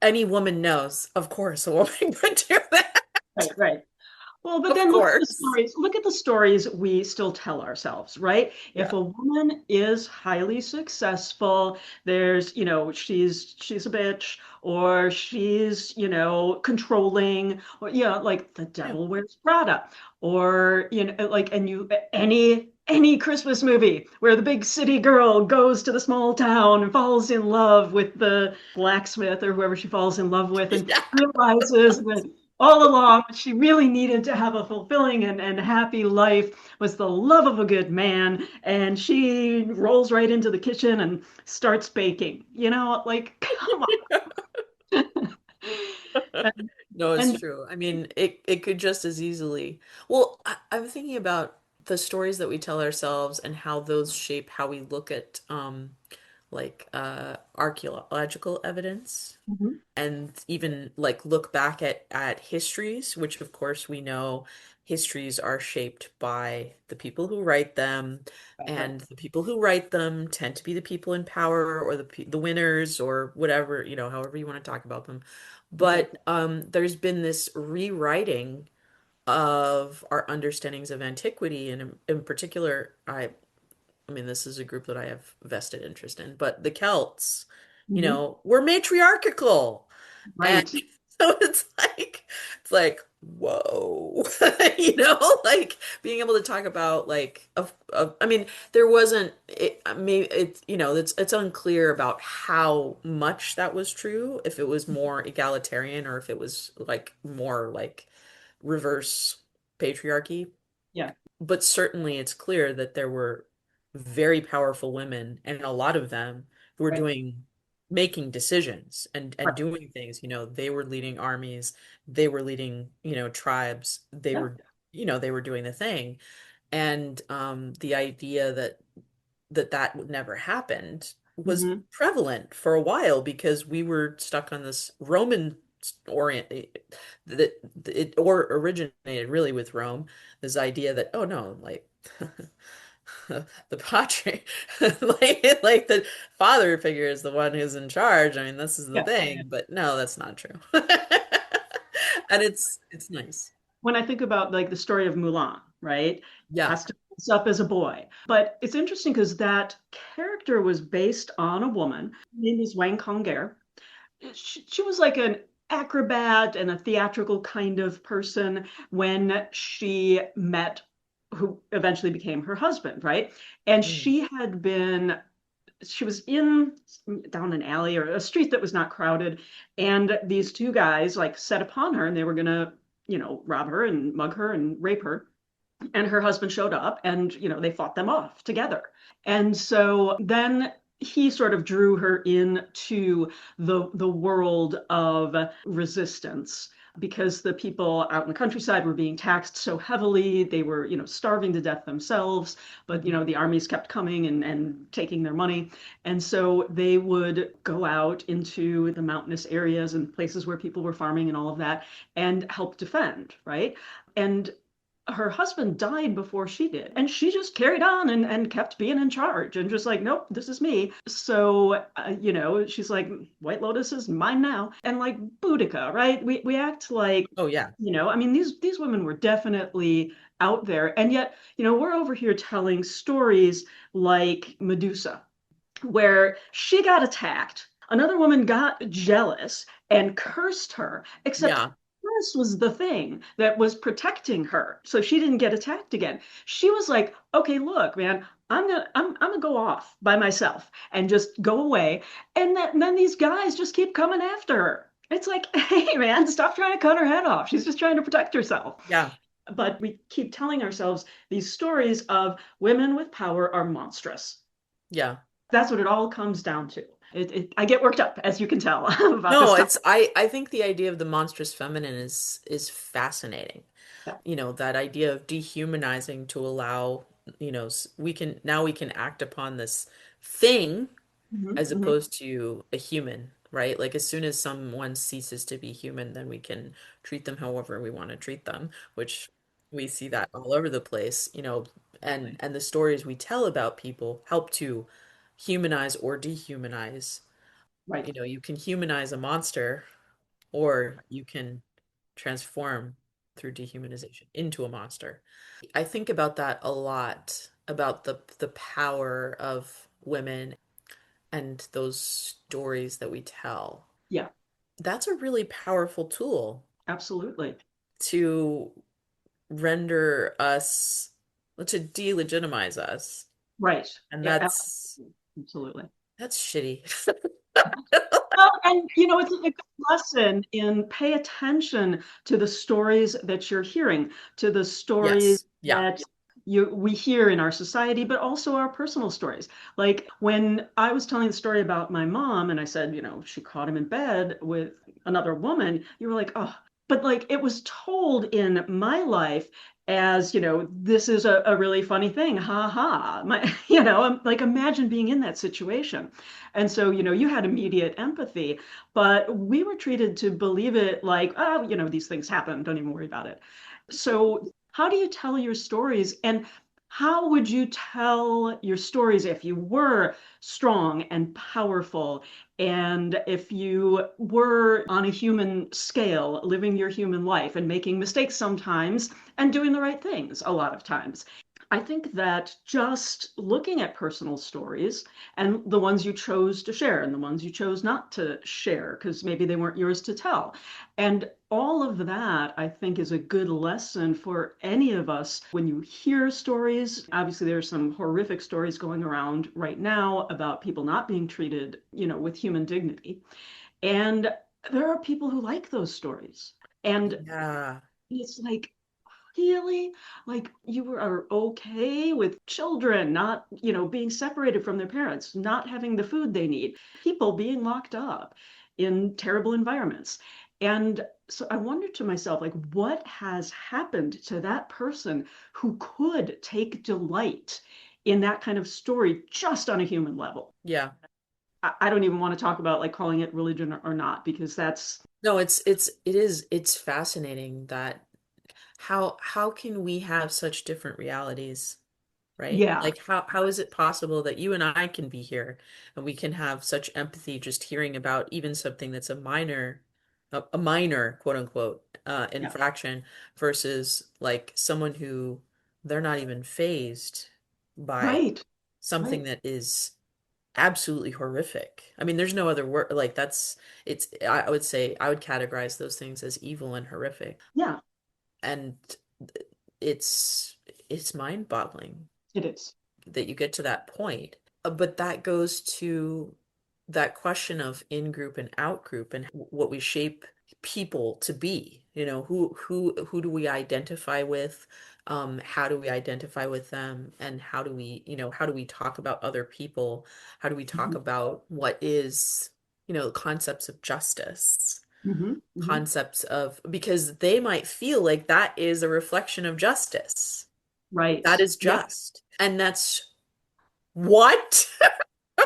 any woman knows, of course a woman could do that. Right, right. Well, but Of then course. look at the stories we still tell ourselves, right? If Yeah. a woman is highly successful, there's, she's a bitch, or she's, controlling, or like the Yeah. devil wears Prada, or like any Christmas movie where the big city girl goes to the small town and falls in love with the blacksmith or whoever she falls in love with and Yeah. realizes that all along, what she really needed to have a fulfilling and happy life was the love of a good man. And she rolls right into the kitchen and starts baking. Like, come on. And, No, it's and true. I mean, it could just as easily. Well, I'm thinking about the stories that we tell ourselves and how those shape how we look at like archaeological evidence Mhm. and even like look back at histories, which of course we know histories are shaped by the people who write them, Right, right. and the people who write them tend to be the people in power or the winners or whatever, however you want to talk about them. But Exactly. there's been this rewriting of our understandings of antiquity, and in particular, I mean, this is a group that I have vested interest in, but the Celts, Mhm. were matriarchal. And Right. so it's like, whoa, like being able to talk about like I mean, there wasn't it maybe it's it's unclear about how much that was true, if it was more egalitarian or if it was like more like reverse patriarchy, Yeah. but certainly it's clear that there were very powerful women, and a lot of them who were Right. making decisions and Right. doing things. They were leading armies, they were leading, tribes, Yeah. they were doing the thing. And the idea that would never happened was Hmm. prevalent for a while because we were stuck on this Roman orient that it or originated really with Rome, this idea that, oh no, like the patri like the father figure is the one who's in charge. I mean, this is the Yeah. thing, but no, that's not true. And it's nice. When I think about like the story of Mulan, right? Yeah. Has to up as a boy. But it's interesting because that character was based on a woman. Her name was Wang Conger. She was like an acrobat and a theatrical kind of person when she met who eventually became her husband, right? And Mm. she was in down an alley or a street that was not crowded, and these two guys like set upon her and they were gonna, rob her and mug her and rape her. And her husband showed up and, they fought them off together. And so then he sort of drew her into the world of resistance because the people out in the countryside were being taxed so heavily. They were, starving to death themselves, but, Mhm. the armies kept coming and taking their money. And so they would go out into the mountainous areas and places where people were farming and all of that and help defend, right? And her husband died before she did. And she just carried on and kept being in charge and just like, nope, this is me. So, she's like, White Lotus is mine now. And like Boudica, right? We act like, Oh yeah. I mean, these women were definitely out there. And yet, we're over here telling stories like Medusa, where she got attacked. Another woman got jealous and cursed her, except Yeah. curse was the thing that was protecting her. So she didn't get attacked again. She was like, okay, look, man, I'm gonna go off by myself and just go away. And then these guys just keep coming after her. It's like, hey man, stop trying to cut her head off. She's just trying to protect herself. Yeah. But we keep telling ourselves these stories of women with power are monstrous. Yeah. That's what it all comes down to. I get worked up, as you can tell, about this No, topic. I think the idea of the monstrous feminine is fascinating. Yeah. That idea of dehumanizing to allow, we can act upon this thing Hmm. as Hmm. opposed to a human, right? Like as soon as someone ceases to be human, then we can treat them however we want to treat them, which we see that all over the place, and the stories we tell about people help to humanize or dehumanize. Right. You can humanize a monster or you can transform through dehumanization into a monster. I think about that a lot, about the power of women and those stories that we tell. Yeah, That's a really powerful tool absolutely. to render us, to delegitimize us. Right. And Yeah, absolutely. that's shitty. Well, and it's a good lesson in pay attention to the stories that you're hearing, to the stories Yes. Yeah. that we hear in our society, but also our personal stories. Like when I was telling the story about my mom, and I said, she caught him in bed with another woman, you were like, oh, but like it was told in my life as, this is a really funny thing, ha ha. Like imagine being in that situation. And so, you had immediate empathy, but we were treated to believe it like, oh, these things happen. Don't even worry about it. So, how do you tell your stories? And how would you tell your stories if you were strong and powerful and if you were on a human scale, living your human life and making mistakes sometimes and doing the right things a lot of times? I think that just looking at personal stories and the ones you chose to share and the ones you chose not to share because maybe they weren't yours to tell. And all of that, I think, is a good lesson for any of us when you hear stories. Obviously, there's some horrific stories going around right now about people not being treated, with human dignity. And there are people who like those stories. And Yeah. it's like, really? Like are okay with children not, being separated from their parents, not having the food they need, people being locked up in terrible environments. And so I wondered to myself, like, what has happened to that person who could take delight in that kind of story just on a human level? Yeah. I don't even want to talk about like calling it religion or not, because that's, No, it's fascinating that how can we have such different realities, right? yeah, Like how is it possible that you and I can be here and we can have such empathy just hearing about even something that's a minor quote unquote yeah, infraction versus like someone who they're not even fazed by Right. something Right. that is absolutely horrific. I mean, there's no other word. Like I would say, I would categorize those things as evil and horrific. Yeah, And it's it's mind-boggling it is. that you get to that point. But that goes to that question of in-group and out-group and what we shape people to be. Who do we identify with? How do we identify with them? And how do we talk about other people? How do we talk Hmm. about what is, concepts of justice? Hmm. Hmm. Concepts of, because they might feel like that is a reflection of justice. Right. That is Yep. just. And that's what?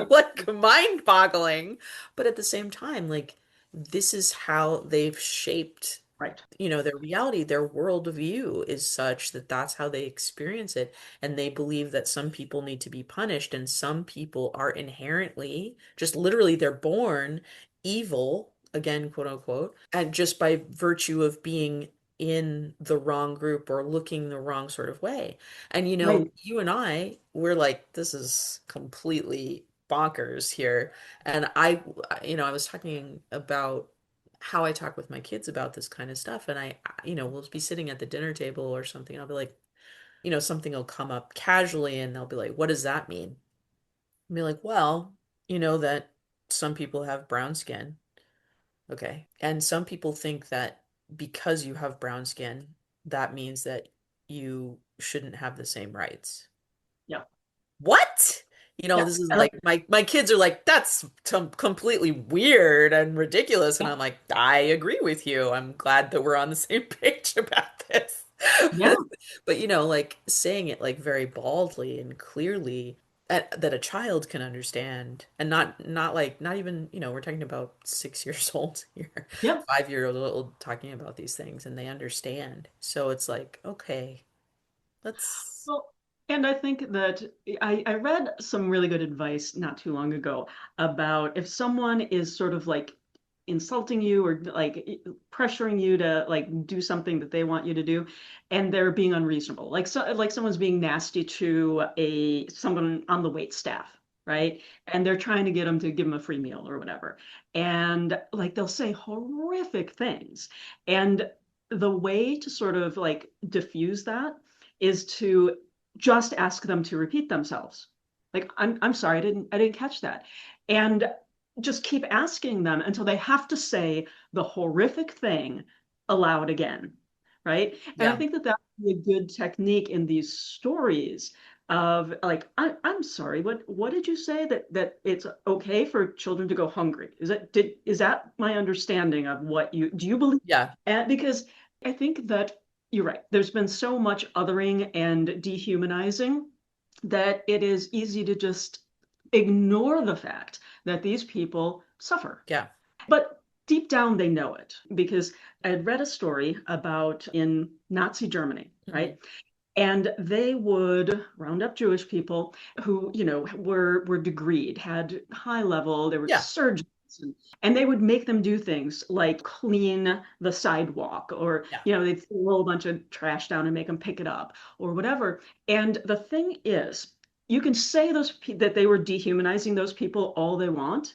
Like mind-boggling. But at the same time, like this is how they've shaped, Right. their reality, their worldview is such that that's how they experience it. And they believe that some people need to be punished and some people are inherently, just literally, they're born evil, again, quote unquote, and just by virtue of being in the wrong group or looking the wrong sort of way. And Right. you and we're like, this is completely bonkers here. And I was talking about how I talk with my kids about this kind of stuff. And we'll be sitting at the dinner table or something. I'll be like, something will come up casually and they'll be like, what does that mean? I'll be like, well, that some people have brown skin. Okay. And some people think that because you have brown skin, that means that you shouldn't have the same rights. Yep. What? Yeah. This is like my kids are like, that's completely weird and ridiculous. And Yeah. I'm like, I agree with you. I'm glad that we're on the same page about this. Yeah. But like saying it like very baldly and clearly that a child can understand and not even, we're talking about 6 years old here, Yep. 5 year old talking about these things and they understand. So it's like, okay, let's, Well, and I think that I read some really good advice not too long ago about if someone is sort of like insulting you or like pressuring you to like do something that they want you to do, and they're being unreasonable, like someone's being nasty to a someone on the wait staff, right? And they're trying to get them to give them a free meal or whatever, and like they'll say horrific things, and the way to sort of like diffuse that is to just ask them to repeat themselves. Like, I'm sorry, I didn't catch that. And just keep asking them until they have to say the horrific thing aloud again. Right. And I yeah, think that that would be a good technique in these stories of like, I'm sorry, what did you say that it's okay for children to go hungry? Is that my understanding of what you do you believe? yeah, And because I think that you're right. There's been so much othering and dehumanizing that it is easy to just ignore the fact that these people suffer. yeah. But deep down, they know it because I had read a story about in Nazi Germany, Mhm. right? And they would round up Jewish people who, were degreed, had high level, they were Yeah, surgeons, and they would make them do things like clean the sidewalk, or, yeah. they'd throw a bunch of trash down and make them pick it up, or whatever. And the thing is, you can say that they were dehumanizing those people all they want,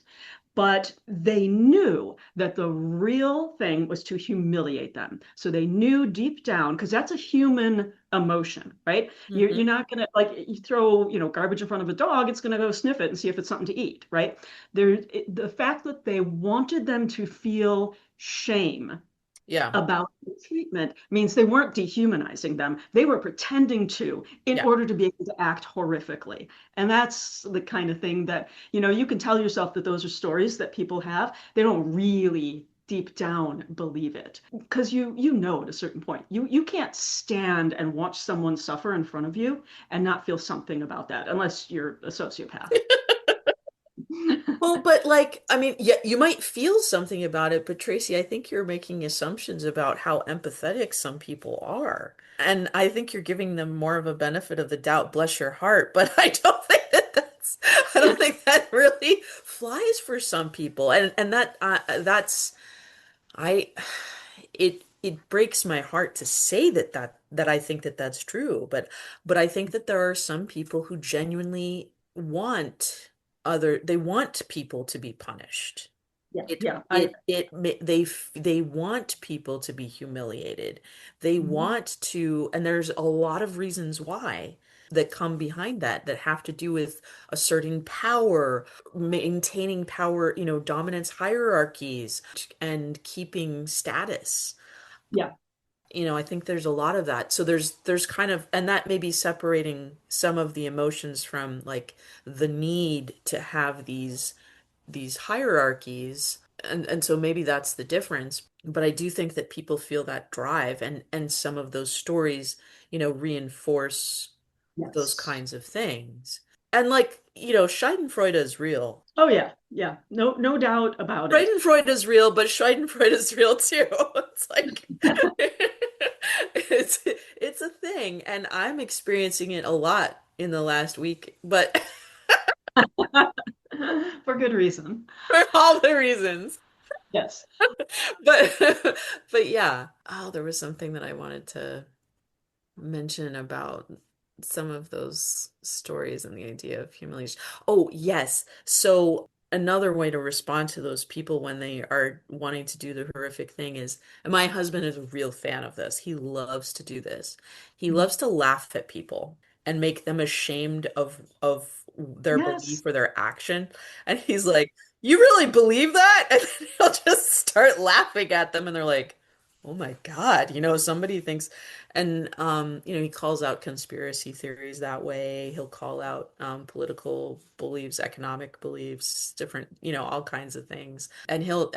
but they knew that the real thing was to humiliate them. So they knew deep down, because that's a human emotion, right? You're Hmm. not gonna like you throw, garbage in front of a dog, it's gonna go sniff it and see if it's something to eat, right? The fact that they wanted them to feel shame Yeah, about the treatment means they weren't dehumanizing them. They were pretending to in yeah. order to be able to act horrifically. And that's the kind of thing that, you can tell yourself that those are stories that people have. They don't really deep down believe it because you know at a certain point you can't stand and watch someone suffer in front of you and not feel something about that unless you're a sociopath. Well, but like, I mean, yeah, you might feel something about it, but Tracy, I think you're making assumptions about how empathetic some people are. And I think you're giving them more of a benefit of the doubt, bless your heart, but I don't think that really flies for some people. And that that's I it it breaks my heart to say that I think that that's true, but I think that there are some people who genuinely want they want people to be punished. Yeah, It yeah. they want people to be humiliated. They Mhm. want to, and there's a lot of reasons why that come behind that have to do with asserting power, maintaining power, dominance hierarchies, and keeping status. Yeah, I think there's a lot of that. So there's kind of, and that may be separating some of the emotions from like the need to have these hierarchies. And so maybe that's the difference. But I do think that people feel that drive, and some of those stories, reinforce those yes. kinds of things. And like, Schadenfreude is real. Oh yeah, yeah. No, no doubt about it. Schadenfreude is real, but Schadenfreude is real too. It's like it's a thing, and I'm experiencing it a lot in the last week, but For good reason. for all the reasons. Yes. But but yeah. Oh, there was something that I wanted to mention about some of those stories and the idea of humiliation. Oh, yes. So another way to respond to those people when they are wanting to do the horrific thing is, and my husband is a real fan of this. He loves to do this. He Mhm. loves to laugh at people and make them ashamed of their Yes. belief or their action. And he's like, "You really believe that?" And then he'll just start laughing at them and they're like, "Oh my God, somebody thinks." And he calls out conspiracy theories that way. He'll call out political beliefs, economic beliefs, different, all kinds of things. And he'll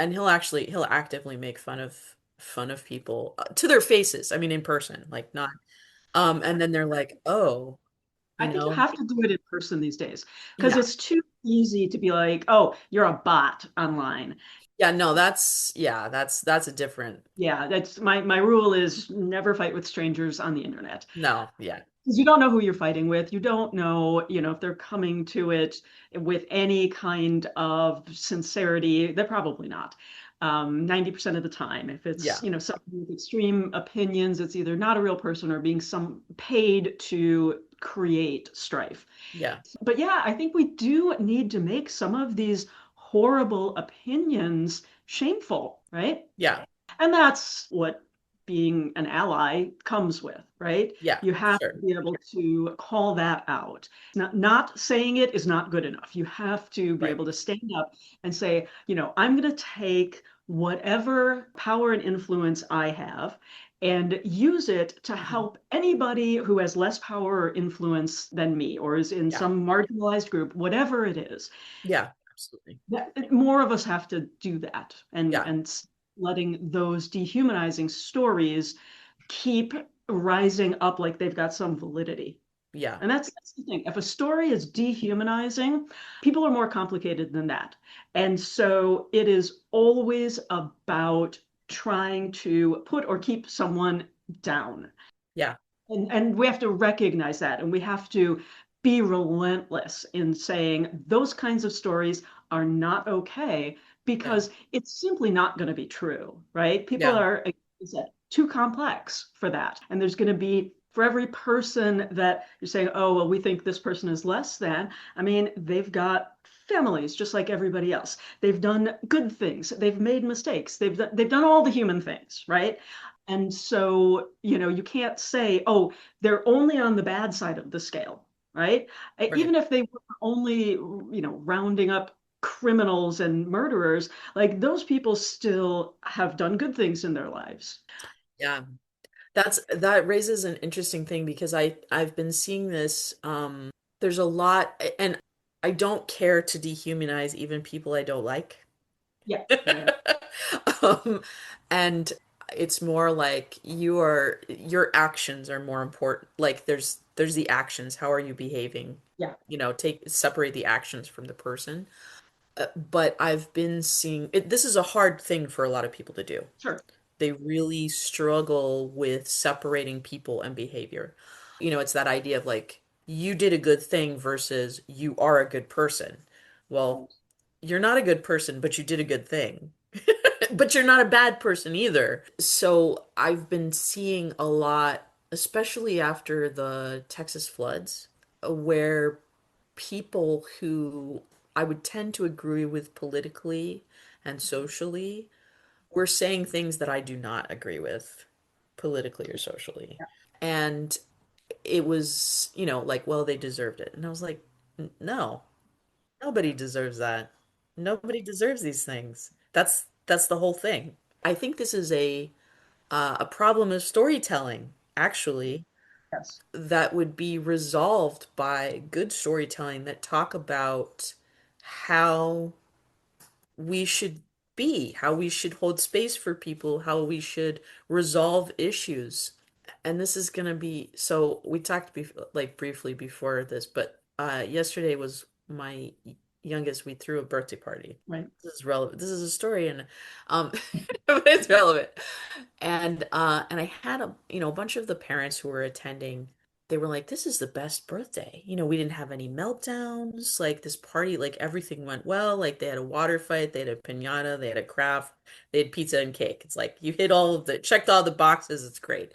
actively make fun of people to their faces. I mean, in person, like not. And then they're like, "Oh, I you think you know, have to do it in person these days because yeah, it's too easy to be like, oh, you're a bot online. yeah, no, that's a different, Yeah, that's my rule is never fight with strangers on the internet. no, yeah, Because you don't know who you're fighting with. You don't know, if they're coming to it with any kind of sincerity. They're probably not. 90% of the time, if it's, yeah, something with extreme opinions, it's either not a real person or being some paid to create strife. yeah, But yeah, I think we do need to make some of these horrible opinions shameful, right? yeah, And that's what being an ally comes with, right? yeah, You have to sure, be able to call that out. Not saying it is not good enough. You have to be right, able to stand up and say, I'm going to take whatever power and influence I have and use it to mhm, help anybody who has less power or influence than me or is in yeah, some marginalized group, whatever it is. yeah, absolutely, More of us have to do that and yeah, and letting those dehumanizing stories keep rising up like they've got some validity. yeah, And that's the thing. If a story is dehumanizing, people are more complicated than that. And so it is always about trying to put or keep someone down. yeah, And we have to recognize that, and we have to be relentless in saying those kinds of stories are not okay yeah, because it's simply not going to be true, right? People yeah, are, like I said, too complex for that. And there's going to be, for every person that you're saying, oh, well, we think this person is less than, I mean, they've got families just like everybody else. They've done good things. They've made mistakes. They've done all the human things, right? And so, you can't say, oh, they're only on the bad side of the scale, right? right. Even if they were only, rounding up criminals and murderers, like those people still have done good things in their lives. Yeah. That raises an interesting thing because I've been seeing this there's a lot, and I don't care to dehumanize even people I don't like. Yeah, yeah, Um, and it's more like your actions are more important. Like there's the actions. How are you behaving? yeah, Take separate the actions from the person. But I've been seeing this is a hard thing for a lot of people to do. sure. They really struggle with separating people and behavior. It's that idea of like, you did a good thing versus you are a good person. Well, Right. you're not a good person, but you did a good thing. But you're not a bad person either. So I've been seeing a lot, especially after the Texas floods, where people who I would tend to agree with politically and socially were saying things that I do not agree with politically or socially. And it was, like, well, they deserved it. And I was like, No, nobody deserves that. Nobody deserves these things. That's the whole thing. I think this is a problem of storytelling, actually, Yes. that would be resolved by good storytelling that talk about how we should be, how we should hold space for people, how we should resolve issues. And this is gonna be, so we talked like briefly before this, but yesterday was my youngest. We threw a birthday party. Right. This is relevant. This is a story, and but it's relevant. And I had a bunch of the parents who were attending. They were like, "This is the best birthday." We didn't have any meltdowns. Like this party, like everything went well. Like they had a water fight, they had a piñata, they had a craft, they had pizza and cake. It's like you hit checked all the boxes. It's great.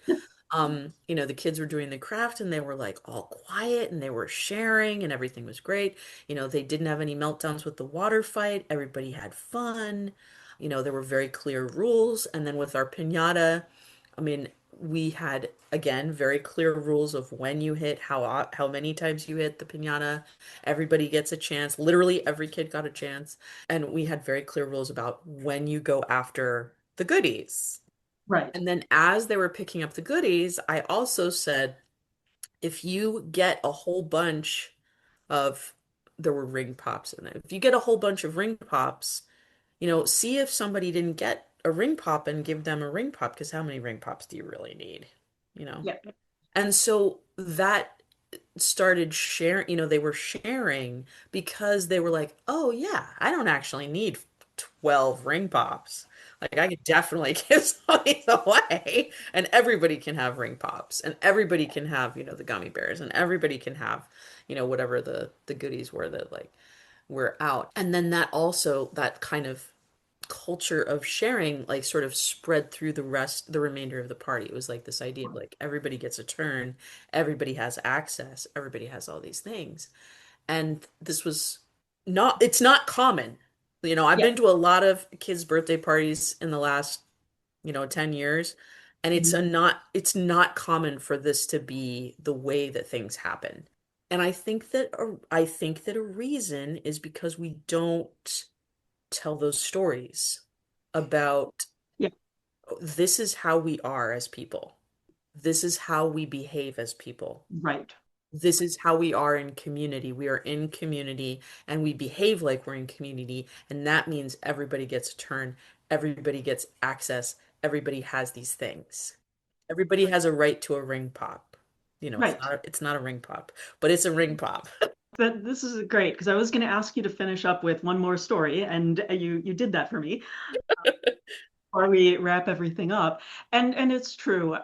The kids were doing the craft and they were like all quiet and they were sharing and everything was great. They didn't have any meltdowns with the water fight. Everybody had fun. There were very clear rules. And then with our piñata, I mean, we had again very clear rules of when you hit, how many times you hit the piñata. Everybody gets a chance. Literally every kid got a chance. And we had very clear rules about when you go after the goodies. Right. And then as they were picking up the goodies, I also said, if you get a whole bunch of, there were ring pops in it. If you get a whole bunch of ring pops, see if somebody didn't get a ring pop and give them a ring pop, because how many ring pops do you really need? You know? Yeah. And so that started sharing, they were sharing because they were like, oh yeah, I don't actually need 12 ring pops. Like I could definitely give some of these away and everybody can have ring pops and everybody can have, the gummy bears and everybody can have, whatever the goodies were that like were out. And then that kind of culture of sharing like sort of spread through the remainder of the party. It was like this idea of like everybody gets a turn, everybody has access, everybody has all these things. And this was it's not common. I've Yeah. been to a lot of kids' birthday parties in the last, 10 years, and Mhm. it's not common for this to be the way that things happen. And I think that a reason is because we don't tell those stories about Yeah. this is how we are as people. This is how we behave as people. Right. This is how we are in community. We are in community and we behave like we're in community. And that means everybody gets a turn, everybody gets access, everybody has these things. Everybody has a right to a ring pop. It's Right. not a ring pop, but it's a ring pop. But this is great because I was going to ask you to finish up with one more story, and you did that for me. Before we wrap everything up. And it's true.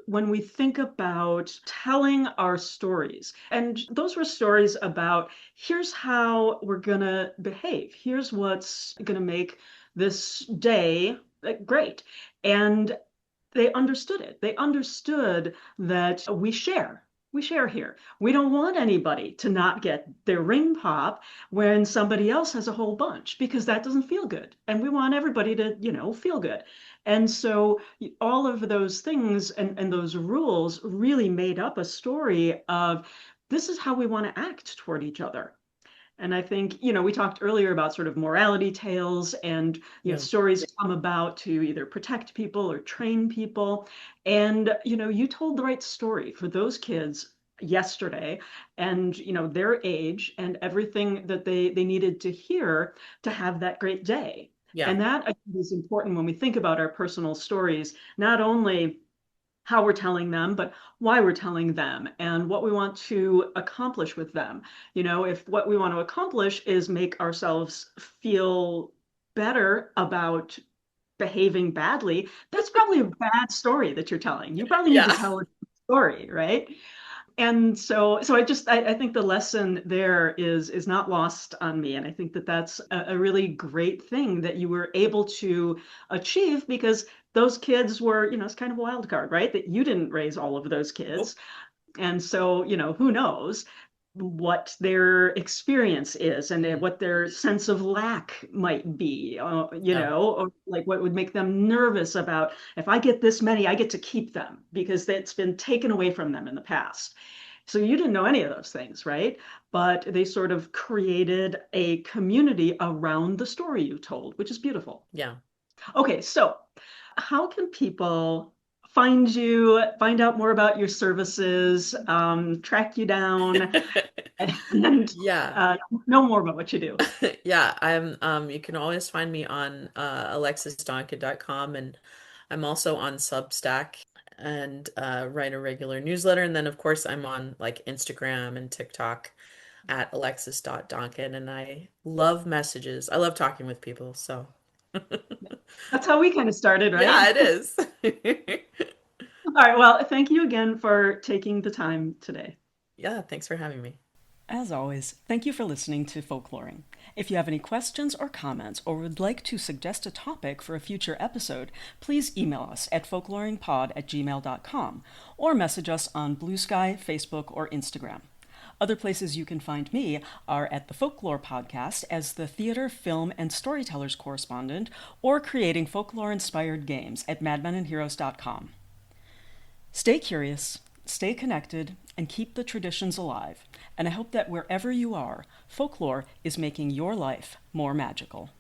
When we think about telling our stories, and those were stories about here's how we're gonna behave, here's what's gonna make this day great. And they understood it. They understood that we share. We share here. We don't want anybody to not get their ring pop when somebody else has a whole bunch because that doesn't feel good. And we want everybody to, feel good. And so all of those things and those rules really made up a story of this is how we want to act toward each other. And I think, we talked earlier about sort of morality tales and, Yeah. stories come about to either protect people or train people. And, you told the right story for those kids yesterday and, their age and everything that they needed to hear to have that great day. Yeah. And that I think is important when we think about our personal stories, not only how we're telling them, but why we're telling them and what we want to accomplish with them. If what we want to accomplish is make ourselves feel better about behaving badly, that's probably a bad story that you're telling. You probably need to Yeah. tell a story, right? And so I think the lesson there is not lost on me, and I think that that's a really great thing that you were able to achieve because those kids were, it's kind of a wild card, right? That you didn't raise all of those Nope. kids, and so who knows what their experience is and Mhm. what their sense of lack might be, Yeah. or like what would make them nervous about if I get this many, I get to keep them because it's been taken away from them in the past. So you didn't know any of those things, right? But they sort of created a community around the story you told, which is beautiful. Yeah. Okay, so how can people find you, find out more about your services, track you down, and Yeah. uh, know more about what you do? Yeah, you can always find me on alexisdonkin.com, and I'm also on Substack and write a regular newsletter, and then of course I'm on like Instagram and TikTok at alexis.donkin, and I love messages. I love talking with people, so That's how we kind of started, right? yeah, it is. All right, well, thank you again for taking the time today. Yeah, thanks for having me. As always, thank you for listening to Folkloring. If you have any questions or comments or would like to suggest a topic for a future episode, please email us at folkloringpod@gmail.com or message us on Blue Sky, Facebook, or Instagram. Other places you can find me are at the Folklore Podcast as the theater, film, and storytellers correspondent or creating folklore-inspired games at madmenandheroes.com. Stay curious, stay connected, and keep the traditions alive. And I hope that wherever you are, folklore is making your life more magical.